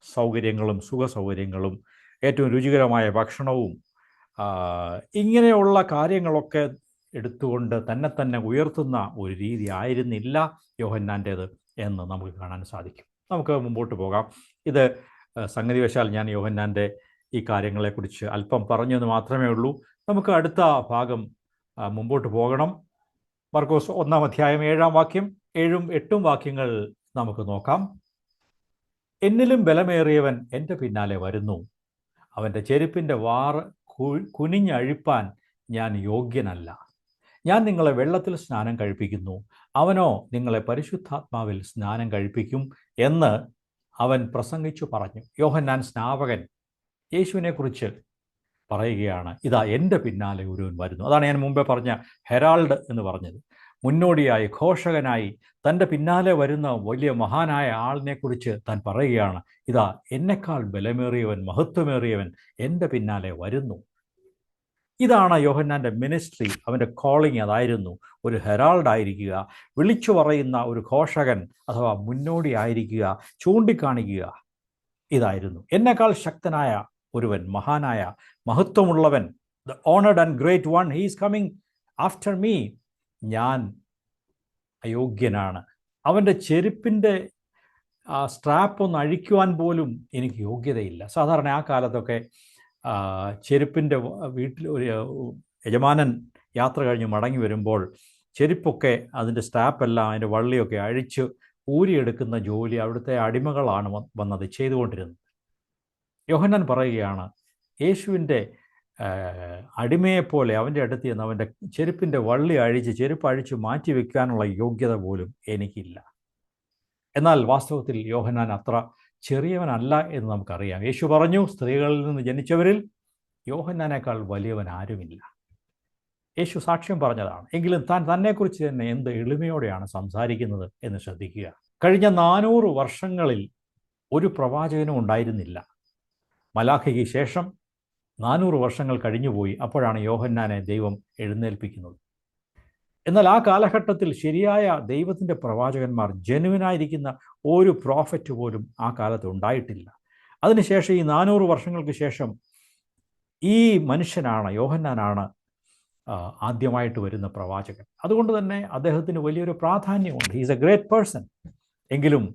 സൗകര്യങ്ങളും സുഖ സൗകര്യങ്ങളും ഏറ്റവും രുചികരമായ ഭക്ഷണവും ഇങ്ങനെയുള്ള കാര്യങ്ങളൊക്കെ എടുത്തുകൊണ്ട് തന്നെ ഉയർത്തുന്ന ഒരു രീതി ആയിരുന്നില്ല യോഹന്നാൻ്റേത് എന്ന് നമുക്ക് കാണാൻ സാധിക്കും. നമുക്ക് മുമ്പോട്ട് പോകാം. ഇത് സംഗതിവശാൽ ഞാൻ യോഹന്നാൻ്റെ ഈ കാര്യങ്ങളെക്കുറിച്ച് അല്പം പറഞ്ഞെന്ന് മാത്രമേ ഉള്ളൂ. നമുക്ക് അടുത്ത ഭാഗം മുമ്പോട്ട് പോകണം. മർക്കോസ് 1-ാം അധ്യായം 7-ാം വാക്യം, 7ഉം 8ഉം വാക്യങ്ങൾ നമുക്ക് നോക്കാം. എന്നിലും ബലമേറിയവൻ എൻ്റെ പിന്നാലെ വരുന്നു. അവൻ്റെ ചെരുപ്പിൻ്റെ വാറ് കുനിഞ്ഞഴിപ്പാൻ ഞാൻ യോഗ്യനല്ല. ഞാൻ നിങ്ങളെ വെള്ളത്തിൽ സ്നാനം കഴിപ്പിക്കുന്നു, അവനോ നിങ്ങളെ പരിശുദ്ധാത്മാവിൽ സ്നാനം കഴിപ്പിക്കും എന്ന് അവൻ പ്രസംഗിച്ചു പറഞ്ഞു. യോഹന്നാൻ സ്നാപകൻ യേശുവിനെക്കുറിച്ച് പറയുകയാണ്: ഇതാ എൻ്റെ പിന്നാലെ ഒരുവൻ വരുന്നു. അതാണ് ഞാൻ മുമ്പേ പറഞ്ഞ ഹെറാൾഡ് എന്ന് പറഞ്ഞത്. മുന്നോടിയായി, ഘോഷകനായി തൻ്റെ പിന്നാലെ വരുന്ന വലിയ മഹാനായ ആളിനെക്കുറിച്ച് താൻ പറയുകയാണ്: ഇതാ എന്നെക്കാൾ ബലമേറിയവൻ, മഹത്വമേറിയവൻ എൻ്റെ പിന്നാലെ വരുന്നു. ഇതാണ് യോഹന്നാൻ്റെ മിനിസ്ട്രി. അവൻ്റെ കോളിംഗ് അതായിരുന്നു. ഒരു ഹെറാൾഡായിരിക്കുക, വിളിച്ചു പറയുന്ന ഒരു ഘോഷകൻ അഥവാ മുന്നോടി ആയിരിക്കുക, ചൂണ്ടിക്കാണിക്കുക. ഇതായിരുന്നു. എന്നെക്കാൾ ശക്തനായ ഒരുവൻ, മഹാനായ മഹത്വമുള്ളവൻ, the honoured and great one, he is coming after me. ഞാൻ അയോഗ്യനാണ്. അവൻ്റെ ചെരുപ്പിൻ്റെ സ്ട്രാപ്പ് ഒന്ന് അഴിക്കുവാൻ പോലും എനിക്ക് യോഗ്യതയില്ല. സാധാരണ ആ കാലത്തൊക്കെ ചെരുപ്പിൻ്റെ വീട്ടിൽ ഒരു യജമാനൻ യാത്ര കഴിഞ്ഞ് മടങ്ങി വരുമ്പോൾ ചെരുപ്പൊക്കെ അതിൻ്റെ സ്ട്രാപ്പെല്ലാം അതിൻ്റെ വള്ളിയൊക്കെ അഴിച്ച് ഊരിയെടുക്കുന്ന ജോലി അവിടുത്തെ അടിമകളാണ് വന്നത് ചെയ്തുകൊണ്ടിരുന്നത്. യോഹന്നാൻ പറയുകയാണ്, യേശുവിൻ്റെ അടിമയെപ്പോലെ അവൻ്റെ അടുത്ത് ചെന്ന് അവൻ്റെ ചെരുപ്പിൻ്റെ വള്ളി അഴിച്ച് ചെരുപ്പ് അഴിച്ച് മാറ്റി വയ്ക്കാനുള്ള യോഗ്യത പോലും എനിക്കില്ല. എന്നാൽ വാസ്തവത്തിൽ യോഹന്നാൻ അത്ര ചെറിയവനല്ല എന്ന് നമുക്കറിയാം. യേശു പറഞ്ഞു, സ്ത്രീകളിൽ നിന്ന് ജനിച്ചവരിൽ യോഹന്നാനേക്കാൾ വലിയവൻ ആരുമില്ല. യേശു സാക്ഷ്യം പറഞ്ഞതാണ്. എങ്കിലും താൻ തന്നെക്കുറിച്ച് തന്നെ എന്ത് എളിമയോടെയാണ് സംസാരിക്കുന്നത് എന്ന് ശ്രദ്ധിക്കുക. കഴിഞ്ഞ 400 വർഷങ്ങളിൽ ഒരു പ്രവാചകനും ഉണ്ടായിരുന്നില്ല. മലാഖയ്ക്ക് ശേഷം 400 വർഷങ്ങൾ കഴിഞ്ഞുപോയി. അപ്പോഴാണ് യോഹന്നാനെ ദൈവം എഴുന്നേൽപ്പിക്കുന്നത്. എന്നാൽ ആ കാലഘട്ടത്തിൽ ശരിയായ ദൈവത്തിൻ്റെ പ്രവാചകന്മാർ, ജെനുവിനായിരിക്കുന്ന ഒരു പ്രോഫറ്റ് പോലും ആ കാലത്ത് ഉണ്ടായിട്ടില്ല. അതിനുശേഷം ഈ 400 വർഷങ്ങൾക്ക് ശേഷം ഈ മനുഷ്യനാണ്, യോഹന്നാനാണ് ആദ്യമായിട്ട് വരുന്ന പ്രവാചകൻ. അതുകൊണ്ട് തന്നെ അദ്ദേഹത്തിന് വലിയൊരു പ്രാധാന്യമുണ്ട്. He's A great person. എങ്കിലും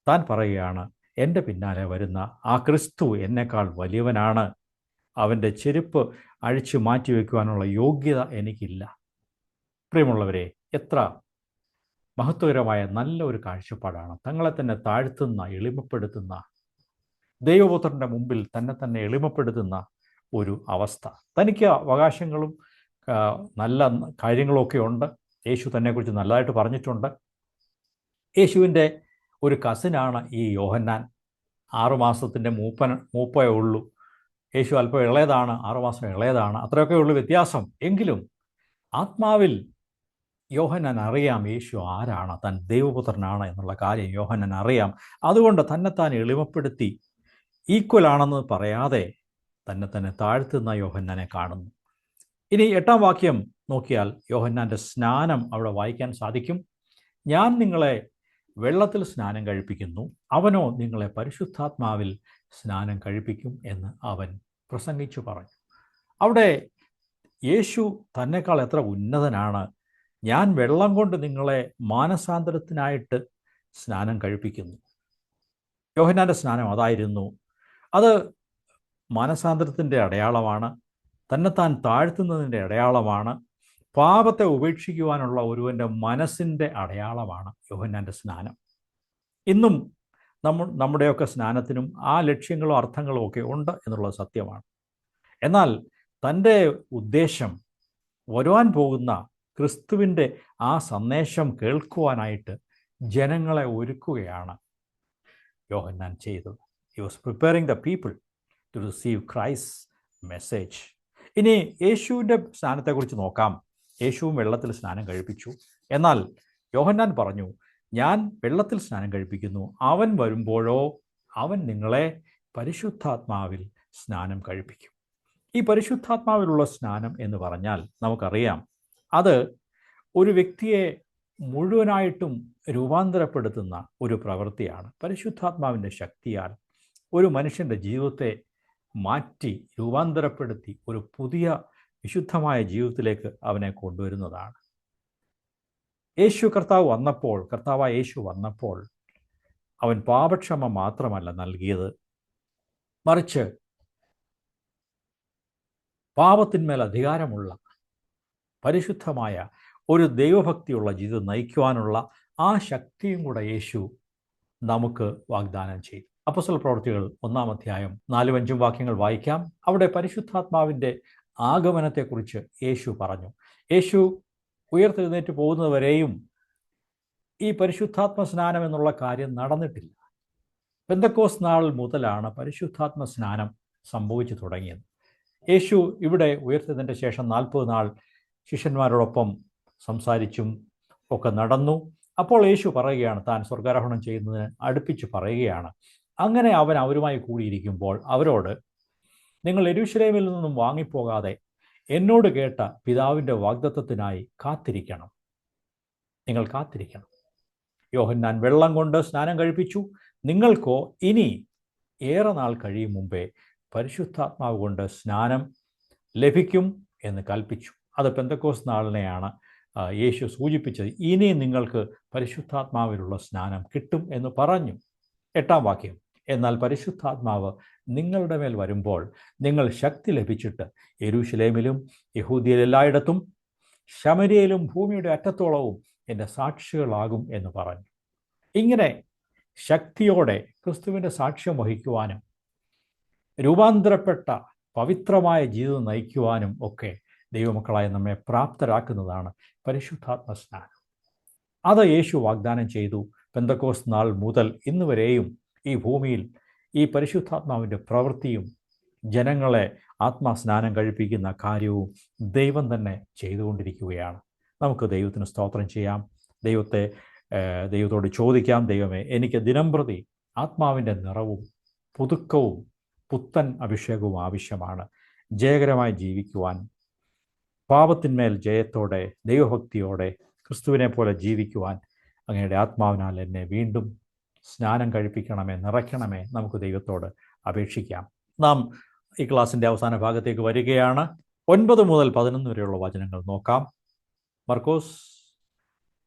താൻ പറയുകയാണ്, എൻ്റെ പിന്നാലെ വരുന്ന ആ ക്രിസ്തു എന്നെക്കാൾ വലിയവനാണ്. അവൻ്റെ ചെരുപ്പ് അഴിച്ചു മാറ്റി വയ്ക്കുവാനുള്ള യോഗ്യത എനിക്കില്ല. പ്രിയമുള്ളവരെ, എത്ര മഹത്വകരമായ നല്ല ഒരു കാഴ്ചപ്പാടാണ്. തങ്ങളെ തന്നെ താഴ്ത്തുന്ന, എളിമപ്പെടുത്തുന്ന, ദൈവപുത്രൻ്റെ മുമ്പിൽ തന്നെ എളിമപ്പെടുത്തുന്ന ഒരു അവസ്ഥ. തനിക്ക് അവകാശങ്ങളും നല്ല കാര്യങ്ങളൊക്കെ ഉണ്ട്. യേശു തന്നെക്കുറിച്ച് നല്ലതായിട്ട് പറഞ്ഞിട്ടുണ്ട്. യേശുവിൻ്റെ ഒരു കസിനാണ് ഈ യോഹന്നാൻ. 6 മാസത്തിൻ്റെ മൂപ്പേ ഉള്ളൂ. യേശു അല്പം ഇളയതാണ്, 6 മാസം ഇളയതാണ്. അത്രയൊക്കെ ഉള്ളൂ വ്യത്യാസം. എങ്കിലും ആത്മാവിൽ യോഹന്നാൻ അറിയാം യേശു ആരാണ്, താൻ ദൈവപുത്രനാണ് എന്നുള്ള കാര്യം യോഹന്നാൻ അറിയാം. അതുകൊണ്ട് തന്നെത്താൻ എളിമപ്പെടുത്തി ഈക്വലാണെന്ന് പറയാതെ തന്നെ താഴ്ത്തുന്ന യോഹന്നാനെ കാണുന്നു. ഇനി 8-ാം വാക്യം നോക്കിയാൽ യോഹന്നാൻ്റെ സ്നാനം അവിടെ വായിക്കാൻ സാധിക്കും. ഞാൻ നിങ്ങളെ വെള്ളത്തിൽ സ്നാനം കഴിപ്പിക്കുന്നു, അവനോ നിങ്ങളെ പരിശുദ്ധാത്മാവിൽ സ്നാനം കഴിപ്പിക്കും എന്ന് അവൻ പ്രസംഗിച്ചു പറഞ്ഞു. അവിടെ യേശു തന്നെക്കാൾ എത്ര ഉന്നതനാണ്. ഞാൻ വെള്ളം കൊണ്ട് നിങ്ങളെ മാനസാന്തരത്തിനായിട്ട് സ്നാനം കഴിപ്പിക്കുന്നു. യോഹന്നാൻ്റെ സ്നാനം അതായിരുന്നു. അത് മാനസാന്തരത്തിൻ്റെ അടയാളമാണ്, തന്നെത്താൻ താഴ്ത്തുന്നതിൻ്റെ അടയാളമാണ്, പാപത്തെ ഉപേക്ഷിക്കുവാനുള്ള ഒരുവൻ്റെ മനസ്സിൻ്റെ അടയാളമാണ് യോഹന്നാൻ്റെ സ്നാനം. ഇന്നും നമ്മുടെയൊക്കെ സ്നാനത്തിനും ആ ലക്ഷ്യങ്ങളും അർത്ഥങ്ങളും ഒക്കെ ഉണ്ട് എന്നുള്ളത് സത്യമാണ്. എന്നാൽ തൻ്റെ ഉദ്ദേശം വരുവാൻ പോകുന്ന ക്രിസ്തുവിൻ്റെ ആ സന്ദേശം കേൾക്കുവാനായിട്ട് ജനങ്ങളെ ഒരുക്കുകയാണ് യോഹന്നാൻ ചെയ്തത്. He was preparing the people to receive Christ message. ഇനി യേശുവിൻ്റെ സ്നാനത്തെക്കുറിച്ച് നോക്കാം. യേശുവും വെള്ളത്തിൽ സ്നാനം കഴിപ്പിച്ചു. എന്നാൽ യോഹന്നാൻ പറഞ്ഞു, ഞാൻ വെള്ളത്തിൽ സ്നാനം കഴിപ്പിക്കുന്നു, അവൻ വരുമ്പോഴോ അവൻ നിങ്ങളെ പരിശുദ്ധാത്മാവിൽ സ്നാനം കഴിപ്പിക്കും. ഈ പരിശുദ്ധാത്മാവിലുള്ള സ്നാനം എന്ന് പറഞ്ഞാൽ നമുക്കറിയാം, അത് ഒരു വ്യക്തിയെ മുഴുവനായിട്ടും രൂപാന്തരപ്പെടുത്തുന്ന ഒരു പ്രവൃത്തിയാണ്. പരിശുദ്ധാത്മാവിൻ്റെ ശക്തിയാൽ ഒരു മനുഷ്യൻ്റെ ജീവിതത്തെ മാറ്റി രൂപാന്തരപ്പെടുത്തി ഒരു പുതിയ വിശുദ്ധമായ ജീവിതത്തിലേക്ക് അവനെ കൊണ്ടുവരുന്നതാണ്. കർത്താവായ യേശു വന്നപ്പോൾ അവൻ പാപക്ഷമ മാത്രമല്ല നൽകിയത്, മറിച്ച് പാപത്തിന്മേൽ അധികാരമുള്ള പരിശുദ്ധമായ ഒരു ദൈവഭക്തിയുള്ള ജീവിതം നയിക്കുവാനുള്ള ആ ശക്തിയും കൂടെ യേശു നമുക്ക് വാഗ്ദാനം ചെയ്തു. അപ്പോസ്തല പ്രവൃത്തികൾ 1-ാം അധ്യായം 4-5 വാക്യങ്ങൾ വായിക്കാം. അവിടെ പരിശുദ്ധാത്മാവിൻ്റെ ആഗമനത്തെക്കുറിച്ച് യേശു പറഞ്ഞു. യേശു ഉയർത്തെഴുന്നേറ്റ് പോകുന്നതുവരെയും ഈ പരിശുദ്ധാത്മ സ്നാനം എന്നുള്ള കാര്യം നടന്നിട്ടില്ല. പെന്തക്കോസ്ത് നാൾ മുതലാണ് പരിശുദ്ധാത്മ സ്നാനം സംഭവിച്ചു തുടങ്ങിയത്. യേശു ഇവിടെ ഉയർത്തതിൻ്റെ ശേഷം 40 നാൾ ശിഷ്യന്മാരോടൊപ്പം സംസാരിച്ചും ഒക്കെ നടന്നു. അപ്പോൾ യേശു പറയുകയാണ്, താൻ സ്വർഗാരോഹണം ചെയ്യുന്നതിന് അടുപ്പിച്ച് പറയുകയാണ്. അങ്ങനെ അവൻ അവരുമായി കൂടിയിരിക്കുമ്പോൾ അവരോട്, നിങ്ങൾ യെരൂശലേമിൽ നിന്നും വാങ്ങിപ്പോകാതെ എന്നോട് കേട്ട പിതാവിൻ്റെ വാഗ്ദത്തത്തിനായി കാത്തിരിക്കണം. നിങ്ങൾ കാത്തിരിക്കണം. യോഹന്നാൻ വെള്ളം കൊണ്ട് സ്നാനം കഴിപ്പിച്ചു, നിങ്ങൾക്കോ ഇനി ഏറെ നാൾ കഴിയും മുമ്പേ പരിശുദ്ധാത്മാവ് കൊണ്ട് സ്നാനം ലഭിക്കും എന്ന് കൽപ്പിച്ചു. അത് പെന്തക്കോസ്ത് നാളിനെയാണ് യേശു സൂചിപ്പിച്ചത്. ഇനി നിങ്ങൾക്ക് പരിശുദ്ധാത്മാവിലുള്ള സ്നാനം കിട്ടും എന്ന് പറഞ്ഞു. 8-ാം വാക്യം, എന്നാൽ പരിശുദ്ധാത്മാവ് നിങ്ങളുടെ മേൽ വരുമ്പോൾ നിങ്ങൾ ശക്തി ലഭിച്ചിട്ട് യെരൂശലേമിലും യഹൂദ്യയിൽ എല്ലായിടത്തും ശമര്യയിലും ഭൂമിയുടെ അറ്റത്തോളവും എൻ്റെ സാക്ഷികളാകും എന്ന് പറഞ്ഞു. ഇങ്ങനെ ശക്തിയോടെ ക്രിസ്തുവിൻ്റെ സാക്ഷ്യം വഹിക്കുവാനും രൂപാന്തരപ്പെട്ട പവിത്രമായ ജീവിതം നയിക്കുവാനും ഒക്കെ ദൈവമക്കളായി നമ്മെ പ്രാപ്തരാക്കുന്നതാണ് പരിശുദ്ധാത്മ സ്നാനം. അത് യേശു വാഗ്ദാനം ചെയ്തു. പെന്തക്കോസ്ത് നാൾ മുതൽ ഇന്ന് വരെയും ഈ ഭൂമിയിൽ ഈ പരിശുദ്ധാത്മാവിൻ്റെ പ്രവൃത്തിയും ജനങ്ങളെ ആത്മാസ്നാനം കഴിപ്പിക്കുന്ന കാര്യവും ദൈവം തന്നെ ചെയ്തുകൊണ്ടിരിക്കുകയാണ്. നമുക്ക് ദൈവത്തിന് സ്തോത്രം ചെയ്യാം. ദൈവത്തോട് ചോദിക്കാം, ദൈവമേ, എനിക്ക് ദിനംപ്രതി ആത്മാവിൻ്റെ നിറവും പുതുക്കവും പുത്തൻ അഭിഷേകവും ആവശ്യമാണ്. ജയകരമായി ജീവിക്കുവാൻ, പാപത്തിന്മേൽ ജയത്തോടെ ദൈവഭക്തിയോടെ ക്രിസ്തുവിനെ പോലെ ജീവിക്കുവാൻ അങ്ങയുടെ ആത്മാവിനാൽ എന്നെ വീണ്ടും സ്നാനം കഴിപ്പിക്കണമേ, നിറയ്ക്കണമേ. നമുക്ക് ദൈവത്തോട് അപേക്ഷിക്കാം. നാം ഈ ക്ലാസ്സിൻ്റെ അവസാന ഭാഗത്തേക്ക് വരികയാണ്. 9 മുതൽ 11 വരെയുള്ള വചനങ്ങൾ നോക്കാം. മർക്കോസ്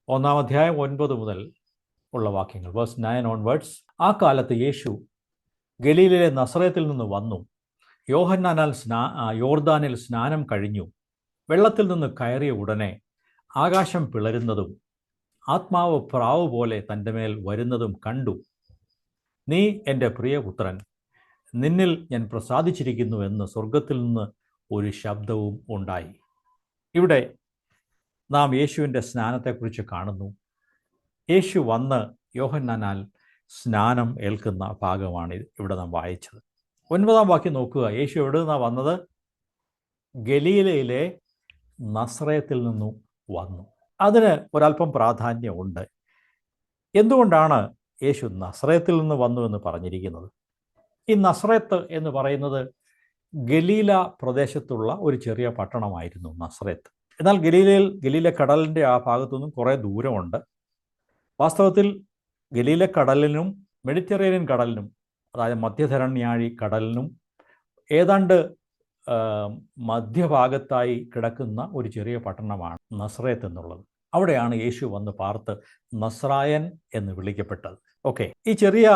1-ാം അധ്യായം 9 മുതൽ ഉള്ള വാക്യങ്ങൾ, വേഴ്സ് 9 ഓൺവേർഡ്സ്. ആ കാലത്ത് യേശു ഗലീലയിലെ നസറേത്തിൽ നിന്ന് വന്നു. യോഹന്നാനാൽ യോർദാനിൽ സ്നാനം കഴിഞ്ഞു. വെള്ളത്തിൽ നിന്ന് കയറിയ ഉടനെ ആകാശം പിളരുന്നതും ആത്മാവ് പ്രാവ് പോലെ തൻ്റെ മേൽ വരുന്നതും കണ്ടു. നീ എൻ്റെ പ്രിയപുത്രൻ, നിന്നിൽ ഞാൻ പ്രസാദിച്ചിരിക്കുന്നു എന്ന് സ്വർഗത്തിൽ നിന്ന് ഒരു ശബ്ദവും ഉണ്ടായി. ഇവിടെ നാം യേശുവിൻ്റെ സ്നാനത്തെക്കുറിച്ച് കാണുന്നു. യേശു വന്ന് യോഹന്നാനാൽ സ്നാനം ഏൽക്കുന്ന ഭാഗമാണ് ഇവിടെ നാം വായിച്ചത്. 9-ാം വാക്യം നോക്കുക. യേശു എവിടെ നിന്നാണ് വന്നത്? ഗലീലയിലെ നസറേത്തിൽ നിന്നും വന്നു. അതിന് ഒരല്പം പ്രാധാന്യമുണ്ട്. എന്തുകൊണ്ടാണ് യേശു നസറേത്തിൽ നിന്ന് വന്നു എന്ന് പറഞ്ഞിരിക്കുന്നത്? ഈ നസറേത്ത് എന്ന് പറയുന്നത് ഗലീല പ്രദേശത്തുള്ള ഒരു ചെറിയ പട്ടണമായിരുന്നു നസറേത്ത്. എന്നാൽ ഗലീല കടലിൻ്റെ ആ ഭാഗത്തുനിന്നും കുറേ ദൂരമുണ്ട്. വാസ്തവത്തിൽ ഗലീല കടലിനും മെഡിറ്ററേനിയൻ കടലിനും, അതായത് മധ്യധരണ്യാഴി കടലിനും ഏതാണ്ട് മധ്യഭാഗത്തായി കിടക്കുന്ന ഒരു ചെറിയ പട്ടണമാണ് നസറേത്ത് എന്നുള്ളത്. അവിടെയാണ് യേശു വന്ന് പാർത്ത് നസ്രായൻ എന്ന് വിളിക്കപ്പെട്ടത്. ഓക്കെ, ഈ ചെറിയ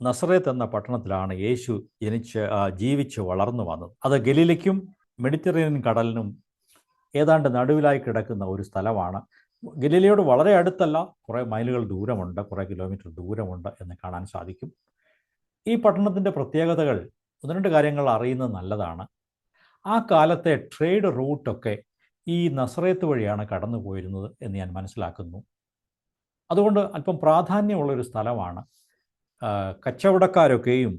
നസറേത്ത് എന്ന പട്ടണത്തിലാണ് യേശു ജീവിച്ച് വളർന്നു വന്നത്. അത് ഗലീലയ്ക്കും മെഡിറ്ററേനിയൻ കടലിനും ഏതാണ്ട് നടുവിലായി കിടക്കുന്ന ഒരു സ്ഥലമാണ് ഗലീലയോട് വളരെ അടുത്തല്ല, കുറേ മൈലുകൾ ദൂരമുണ്ട്, കുറേ കിലോമീറ്റർ ദൂരമുണ്ട് എന്ന് കാണാൻ സാധിക്കും. ഈ പട്ടണത്തിൻ്റെ പ്രത്യേകതകൾ ഒന്ന് രണ്ട് കാര്യങ്ങൾ അറിയുന്നത് നല്ലതാണ്. ആ കാലത്തെ ട്രേഡ് റൂട്ടൊക്കെ ഈ നസറേത്ത് വഴിയാണ് കടന്നു പോയിരുന്നത് എന്ന് ഞാൻ മനസ്സിലാക്കുന്നു. അതുകൊണ്ട് അല്പം പ്രാധാന്യമുള്ളൊരു സ്ഥലമാണ്. കച്ചവടക്കാരൊക്കെയും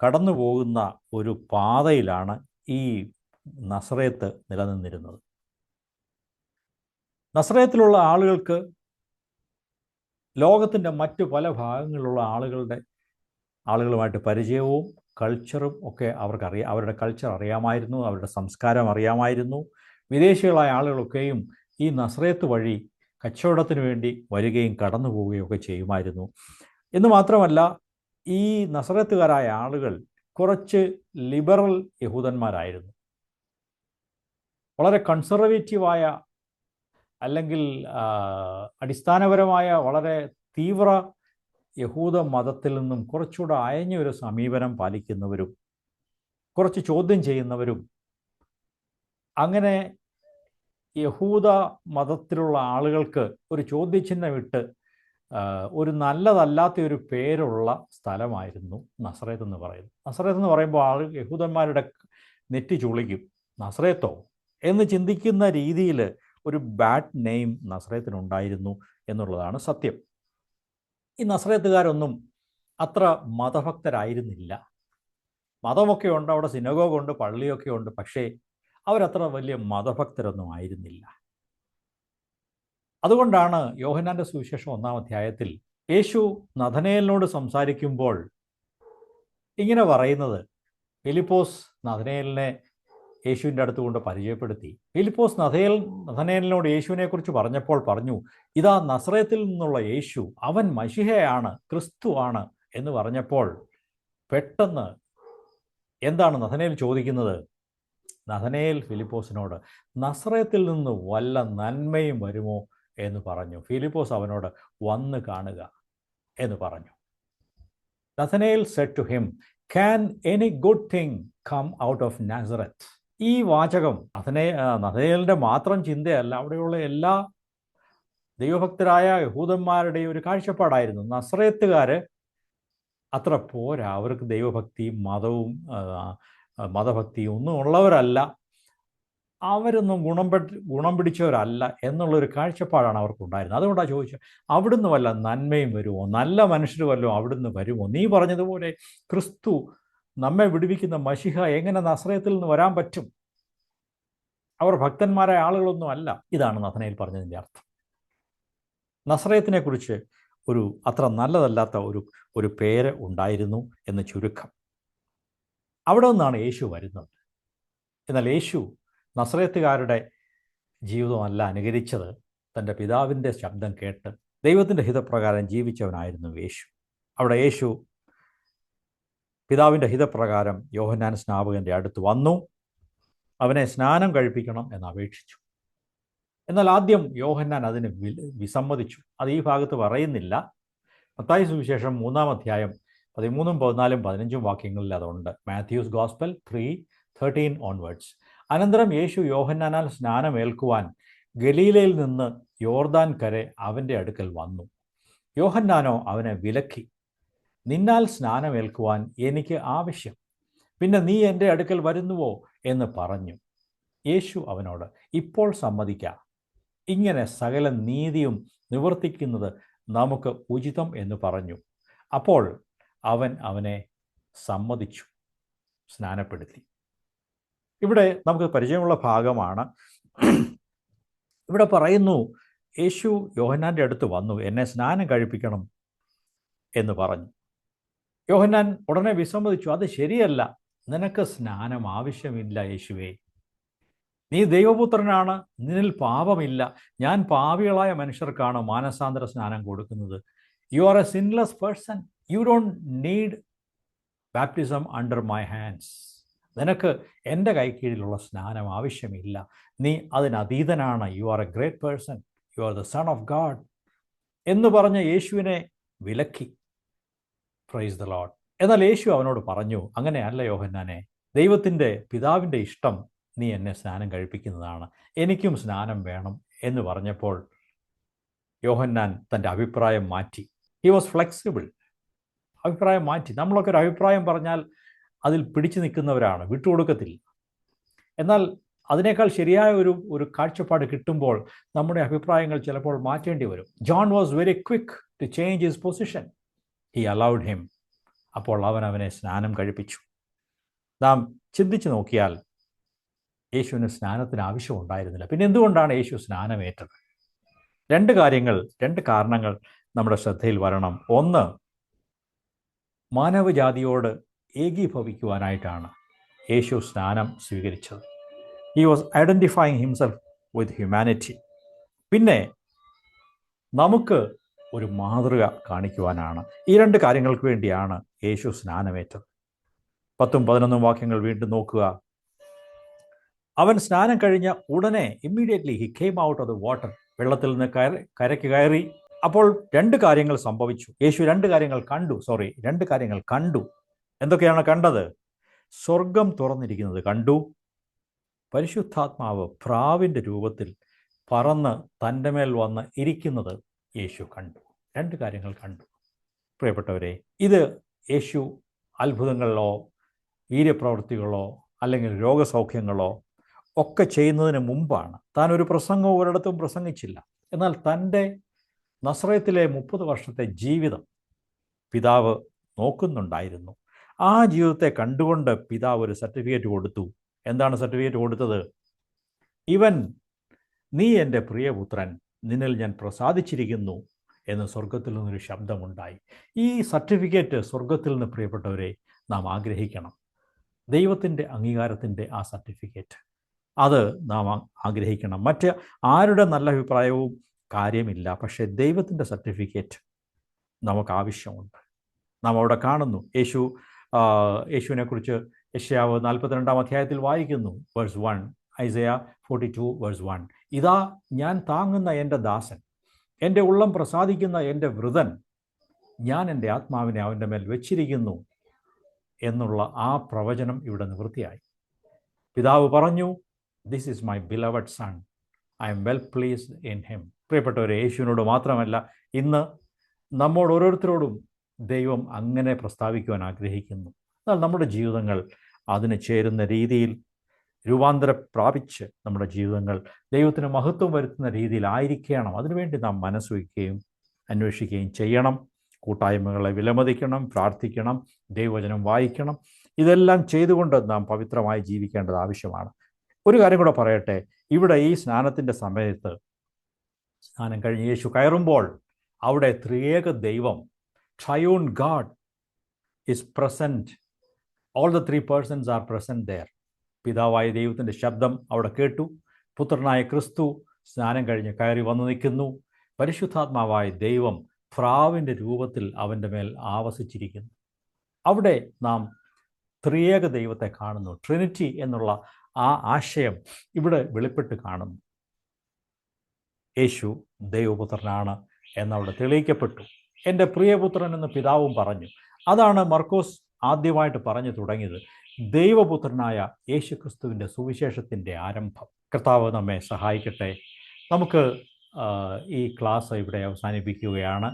കടന്നു പോകുന്ന ഒരു പാതയിലാണ് ഈ നസറേത്ത് നിലനിന്നിരുന്നത്. നസറേത്തിലുള്ള ആളുകൾക്ക് ലോകത്തിൻ്റെ മറ്റു പല ഭാഗങ്ങളിലുള്ള ആളുകളുമായിട്ട് പരിചയവും കൾച്ചറും ഒക്കെ അവർക്കറിയാം. അവരുടെ കൾച്ചർ അറിയാമായിരുന്നു, അവരുടെ സംസ്കാരം അറിയാമായിരുന്നു. വിദേശികളായ ആളുകളൊക്കെയും ഈ നസറേത്ത് വഴി കച്ചവടത്തിന് വേണ്ടി വരികയും കടന്നു പോവുകയും ഒക്കെ ചെയ്യുമായിരുന്നു. എന്ന് മാത്രമല്ല, ഈ നസറേത്തുകാരായ ആളുകൾ കുറച്ച് ലിബറൽ യഹൂദന്മാരായിരുന്നു. വളരെ കൺസർവേറ്റീവായ അല്ലെങ്കിൽ അടിസ്ഥാനപരമായ വളരെ തീവ്ര യഹൂദ മതത്തിൽ നിന്നും കുറച്ചുകൂടെ അയഞ്ഞ ഒരു സമീപനം പാലിക്കുന്നവരും കുറച്ച് ചോദ്യം ചെയ്യുന്നവരും, അങ്ങനെ യഹൂദ മതത്തിലുള്ള ആളുകൾക്ക് ഒരു ചോദ്യചിഹ്നമിട്ട് ഒരു നല്ലതല്ലാത്ത ഒരു പേരുള്ള സ്ഥലമായിരുന്നു നസറേത്ത് എന്ന് പറയുന്നത്. നസറേത്ത് എന്ന് പറയുമ്പോൾ യഹൂദന്മാരുടെ നെറ്റി ചുളിക്കും. നസറേത്തോ എന്ന് ചിന്തിക്കുന്ന രീതിയിൽ ഒരു ബാഡ് നെയിം നസറേത്തിനുണ്ടായിരുന്നു എന്നുള്ളതാണ് സത്യം. ഈ നസറേത്തുകാരൊന്നും അത്ര മതഭക്തരായിരുന്നില്ല. മതമൊക്കെ ഉണ്ട്, അവിടെ സിനഗോഗുണ്ട്, പള്ളിയൊക്കെ ഉണ്ട്, പക്ഷേ അവരത്ര വലിയ മതഭക്തരൊന്നും ആയിരുന്നില്ല. അതുകൊണ്ടാണ് യോഹന്നാൻ്റെ സുവിശേഷം 1-ാം അധ്യായത്തിൽ യേശു നഥനയേലിനോട് സംസാരിക്കുമ്പോൾ ഇങ്ങനെ പറയുന്നത്. ഫിലിപ്പോസ് നഥനയേലിനെ യേശുവിൻ്റെ അടുത്ത് കൊണ്ട് പരിചയപ്പെടുത്തി. ഫിലിപ്പോസ് നഥനയേലിനോട് യേശുവിനെക്കുറിച്ച് പറഞ്ഞപ്പോൾ പറഞ്ഞു, ഇതാ നസറേത്തിൽ നിന്നുള്ള യേശു, അവൻ മശിഹയാണ്, ക്രിസ്തുവാണ് എന്ന് പറഞ്ഞപ്പോൾ പെട്ടെന്ന് എന്താണ് നഥനയേൽ ചോദിക്കുന്നത്? നഥനയേൽ ഫിലിപ്പോസിനോട് നസറേത്തിൽ നിന്ന് വല്ല നന്മയും വരുമോ എന്ന് പറഞ്ഞു. ഫിലിപ്പോസ് അവനോട് വന്ന് കാണുക എന്ന് പറഞ്ഞു. Nathanael said to him, can any good thing come out of Nazareth? ഈ വാചകം നഥനയേലിൻ്റെ മാത്രം ചിന്തയല്ല, അവിടെയുള്ള എല്ലാ ദൈവഭക്തരായ യഹൂദന്മാരുടെയും ഒരു കാഴ്ചപ്പാടായിരുന്നു. നസറേത്തുകാർ അത്ര പോരാ, അവർക്ക് ദൈവഭക്തിയും മതഭക്തിയും ഒന്നും ഉള്ളവരല്ല, അവരൊന്നും ഗുണം പിടിച്ചവരല്ല എന്നുള്ളൊരു കാഴ്ചപ്പാടാണ് അവർക്കുണ്ടായിരുന്നത്. അതുകൊണ്ടാണ് ചോദിച്ചത്, അവിടുന്ന് വല്ല നന്മയും വരുമോ, നല്ല മനുഷ്യർ വല്ലതും അവിടുന്ന് വരുമോ? നീ പറഞ്ഞതുപോലെ ക്രിസ്തു നമ്മെ വിടുവിക്കുന്ന മശിഹ എങ്ങനെ നസറേത്തിൽ നിന്ന് വരാൻ പറ്റും? അവർ ഭക്തന്മാരായ ആളുകളൊന്നും അല്ല. ഇതാണ് നഥനയേൽ പറഞ്ഞതിൻ്റെ അർത്ഥം. നസറേത്തിനെ കുറിച്ച് അത്ര നല്ലതല്ലാത്ത ഒരു പേര് ഉണ്ടായിരുന്നു എന്ന് ചുരുക്കം. അവിടെ നിന്നാണ് യേശു വരുന്നത്. എന്നാൽ യേശു നസറേത്തുകാരുടെ ജീവിതമല്ല അനുകരിച്ചത്. തൻ്റെ പിതാവിൻ്റെ ശബ്ദം കേട്ട് ദൈവത്തിൻ്റെ ഹിതപ്രകാരം ജീവിച്ചവനായിരുന്നു യേശു. അവിടെ യേശു പിതാവിൻ്റെ ഹിതപ്രകാരം യോഹന്നാൻ സ്നാപകൻ്റെ അടുത്ത് വന്നു, അവനെ സ്നാനം കഴിപ്പിക്കണം എന്ന് അപേക്ഷിച്ചു. എന്നാൽ ആദ്യം യോഹന്നാൻ അതിന് വിസമ്മതിച്ചു. അത് ഈ ഭാഗത്ത് പറയുന്നില്ല. മത്തായി സുവിശേഷം 3-ാം അധ്യായം 13, 14, 15 വാക്യങ്ങളിൽ അതുണ്ട്. Mathews gospel 3:13 onwards. അനന്തരം യേശു യോഹന്നാനാൽ സ്നാനമേൽക്കുവാൻ ഗലീലയിൽ നിന്ന് യോർദാൻ കരെ അവൻ്റെ അടുക്കൽ വന്നു. യോഹന്നാനോ അവനെ വിലക്കി, നിന്നാൽ സ്നാനമേൽക്കുവാൻ എനിക്ക് ആവശ്യം, പിന്നെ നീ എൻ്റെ അടുക്കൽ വരുന്നുവോ എന്ന് പറഞ്ഞു. യേശു അവനോട്, ഇപ്പോൾ സമ്മതിക്കാം, ഇങ്ങനെ സകല നീതിയും നിവർത്തിക്കുന്നത് നമുക്ക് ഉചിതം എന്ന് പറഞ്ഞു. അപ്പോൾ അവൻ അവനെ സമ്മതിച്ചു, സ്നാനപ്പെടുത്തി. ഇവിടെ നമുക്ക് പരിചയമുള്ള ഭാഗമാണ്. ഇവിടെ പറയുന്നു, യേശു യോഹന്നാൻ്റെ അടുത്ത് വന്നു, എന്നെ സ്നാനം കഴിപ്പിക്കണം എന്ന് പറഞ്ഞു. യോഹന്നാൻ ഉടനെ വിസമ്മതിച്ചു, അത് ശരിയല്ല, നിനക്ക് സ്നാനം ആവശ്യമില്ല യേശുവേ, നീ ദൈവപുത്രനാണ്, നിന്നിൽ പാപമില്ല, ഞാൻ പാപികളായ മനുഷ്യർക്കാണ് മാനസാന്തര സ്നാനം കൊടുക്കുന്നത്. You are a sinless person, you don't need baptism under my hands. നിനക്ക് എൻ്റെ കൈക്കീഴിലുള്ള സ്നാനം ആവശ്യമില്ല, നീ അതിനതീതനാണ്, you are a great person, you are the son of God എന്ന് പറഞ്ഞ് യേശുവിനെ വിലക്കി. Praise the Lord. എന്നാൽ യേശു അവനോട് പറഞ്ഞു, അങ്ങനെയല്ല യോഹന്നാനെ, ദൈവത്തിൻ്റെ പിതാവിൻ്റെ ഇഷ്ടം നീ എന്നെ സ്നാനം കഴിപ്പിക്കുന്നതാണ്, എനിക്കും സ്നാനം വേണം എന്ന് പറഞ്ഞപ്പോൾ യോഹന്നാൻ തൻ്റെ അഭിപ്രായം മാറ്റി. He was flexible. അഭിപ്രായം മാറ്റി. നമ്മളൊക്കെ ഒരു അഭിപ്രായം പറഞ്ഞാൽ അതിൽ പിടിച്ചു നിൽക്കുന്നവരാണ്, വിട്ടുകൊടുക്കത്തില്ല. എന്നാൽ അതിനേക്കാൾ ശരിയായ ഒരു കാഴ്ചപ്പാട് കിട്ടുമ്പോൾ നമ്മുടെ അഭിപ്രായങ്ങൾ ചിലപ്പോൾ മാറ്റേണ്ടി വരും. John was very quick to change his position. He allowed him. അപ്പോൾ അവനെ സ്നാനം കഴിപ്പിച്ചു. നാം ചിന്തിച്ചു നോക്കിയാൽ യേശുവിന് സ്നാനത്തിന് ആവശ്യമുണ്ടായിരുന്നില്ല. പിന്നെ എന്തുകൊണ്ടാണ് യേശു സ്നാനമേറ്റത്? രണ്ട് കാരണങ്ങൾ നമ്മുടെ ശ്രദ്ധയിൽ വരണം. ഒന്ന്, മാനവജാതിയോട് ഏകീഭവിക്കുവാനായിട്ടാണ് യേശു സ്നാനം സ്വീകരിച്ചത്. He was identifying himself with humanity. പിന്നെ നമുക്ക് ഒരു മാതൃക കാണിക്കുവാനാണ്. ഈ രണ്ട് കാര്യങ്ങൾക്ക് വേണ്ടിയാണ് യേശു സ്നാനമേറ്റത്. 10-11 വാക്യങ്ങൾ വീണ്ടും നോക്കുക. അവൻ സ്നാനം കഴിഞ്ഞ ഉടനെ immediately he came out of the water. വെള്ളത്തിൽ നിന്ന് കരയ്ക്ക് കയറി. അപ്പോൾ രണ്ട് കാര്യങ്ങൾ സംഭവിച്ചു. യേശു രണ്ട് കാര്യങ്ങൾ കണ്ടു. എന്തൊക്കെയാണ് കണ്ടത്? സ്വർഗം തുറന്നിരിക്കുന്നത് കണ്ടു. പരിശുദ്ധാത്മാവ് പ്രാവിൻ്റെ രൂപത്തിൽ പറന്ന് തൻ്റെ മേൽ വന്ന് ഇരിക്കുന്നത് യേശു കണ്ടു. രണ്ട് കാര്യങ്ങൾ കണ്ടു. പ്രിയപ്പെട്ടവരെ, ഇത് യേശു അത്ഭുതങ്ങളിലോ വീര്യപ്രവൃത്തികളോ അല്ലെങ്കിൽ രോഗസൗഖ്യങ്ങളോ ഒക്കെ ചെയ്യുന്നതിന് മുമ്പാണ്. താൻ ഒരു പ്രസംഗവും ഒരിടത്തും പ്രസംഗിച്ചില്ല. എന്നാൽ തൻ്റെ നസ്രയത്തിലെ 30 വർഷത്തെ ജീവിതം പിതാവ് നോക്കുന്നുണ്ടായിരുന്നു. ആ ജീവിതത്തെ കണ്ടുകൊണ്ട് പിതാവ് ഒരു സർട്ടിഫിക്കറ്റ് കൊടുത്തു. എന്താണ് സർട്ടിഫിക്കറ്റ് കൊടുത്തത്? നീ എൻ്റെ പ്രിയപുത്രൻ, നിന്നിൽ ഞാൻ പ്രസാദിച്ചിരിക്കുന്നു എന്ന് സ്വർഗത്തിൽ നിന്നൊരു ശബ്ദമുണ്ടായി. ഈ സർട്ടിഫിക്കറ്റ് സ്വർഗത്തിൽ നിന്ന്, പ്രിയപ്പെട്ടവരെ, നാം ആഗ്രഹിക്കണം. ദൈവത്തിൻ്റെ അംഗീകാരത്തിൻ്റെ ആ സർട്ടിഫിക്കറ്റ്, അത് നാം ആഗ്രഹിക്കണം. മറ്റ് ആരുടെ നല്ല അഭിപ്രായവും കാര്യമില്ല. പക്ഷേ ദൈവത്തിൻ്റെ സർട്ടിഫിക്കറ്റ് നമുക്ക് ആവശ്യമുണ്ട്. നാം അവിടെ കാണുന്നു. യേശുവിനെക്കുറിച്ച് യെശയ്യാവ് 42-ാം അധ്യായത്തിൽ വായിക്കുന്നു. Verse 1, Isaiah 42 verse 1. ഇതാ ഞാൻ താങ്ങുന്ന എൻ്റെ ദാസൻ, എൻ്റെ ഉള്ളം പ്രസാദിക്കുന്ന എൻ്റെ വൃതൻ, ഞാൻ എൻ്റെ ആത്മാവിനെ അവൻ്റെ മേൽ വെച്ചിരിക്കുന്നു എന്നുള്ള ആ പ്രവചനം ഇവിടെ നിവൃത്തിയായി. പിതാവ് പറഞ്ഞു, this is my beloved sun, I M well pleased in him. പ്രിയപ്പെട്ടവരെ, യേശുവിനോട് മാത്രമല്ല, ഇന്ന് നമ്മോട് ഓരോരുത്തരോടും ദൈവം അങ്ങനെ പ്രസ്താവിക്കുവാൻ ആഗ്രഹിക്കുന്നു. എന്നാൽ നമ്മുടെ ജീവിതങ്ങൾ അതിന് ചേരുന്ന രീതിയിൽ രൂപാന്തരം പ്രാപിച്ച് നമ്മുടെ ജീവിതങ്ങൾ ദൈവത്തിന് മഹത്വം വരുത്തുന്ന രീതിയിലായിരിക്കണം. അതിനുവേണ്ടി നാം മനസ്സുവയ്ക്കുകയും അന്വേഷിക്കുകയും ചെയ്യണം. കൂട്ടായ്മകളെ വിലമതിക്കണം, പ്രാർത്ഥിക്കണം, ദൈവവചനം വായിക്കണം. ഇതെല്ലാം ചെയ്തുകൊണ്ട് നാം പവിത്രമായി ജീവിക്കേണ്ടത് ആവശ്യമാണ്. ഒരു കാര്യം കൂടെ പറയട്ടെ. ഇവിടെ ഈ സ്നാനത്തിൻ്റെ സമയത്ത്, സ്നാനം കഴിഞ്ഞ് യേശു കയറുമ്പോൾ അവിടെ ത്രിയേക ദൈവം, triune God is present. All the 3 persons are present there. പിതാവായ ദൈവത്തിൻ്റെ ശബ്ദം അവിടെ കേട്ടു. പുത്രനായ ക്രിസ്തു സ്നാനം കഴിഞ്ഞ് കയറി വന്നു നിൽക്കുന്നു. പരിശുദ്ധാത്മാവായ ദൈവം പ്രാവിൻ്റെ രൂപത്തിൽ അവൻ്റെ മേൽ ആവസിച്ചിരിക്കുന്നു. അവിടെ നാം ത്രിയേക ദൈവത്തെ കാണുന്നു. ട്രിനിറ്റി എന്നുള്ള ആ ആശയം ഇവിടെ വെളിപ്പെട്ട് കാണുന്നു. യേശു ദൈവപുത്രനാണ് എന്നവിടെ തെളിയിക്കപ്പെട്ടു. എൻ്റെ പ്രിയപുത്രൻ എന്ന് പിതാവും പറഞ്ഞു. അതാണ് മർക്കോസ് ആദ്യമായിട്ട് പറഞ്ഞു തുടങ്ങിയത്. ദൈവപുത്രനായ യേശുക്രിസ്തുവിൻ്റെ സുവിശേഷത്തിൻ്റെ ആരംഭം. കർത്താവ് നമ്മെ സഹായിക്കട്ടെ. നമുക്ക് ഈ ക്ലാസ് ഇവിടെ അവസാനിപ്പിക്കുകയാണ്.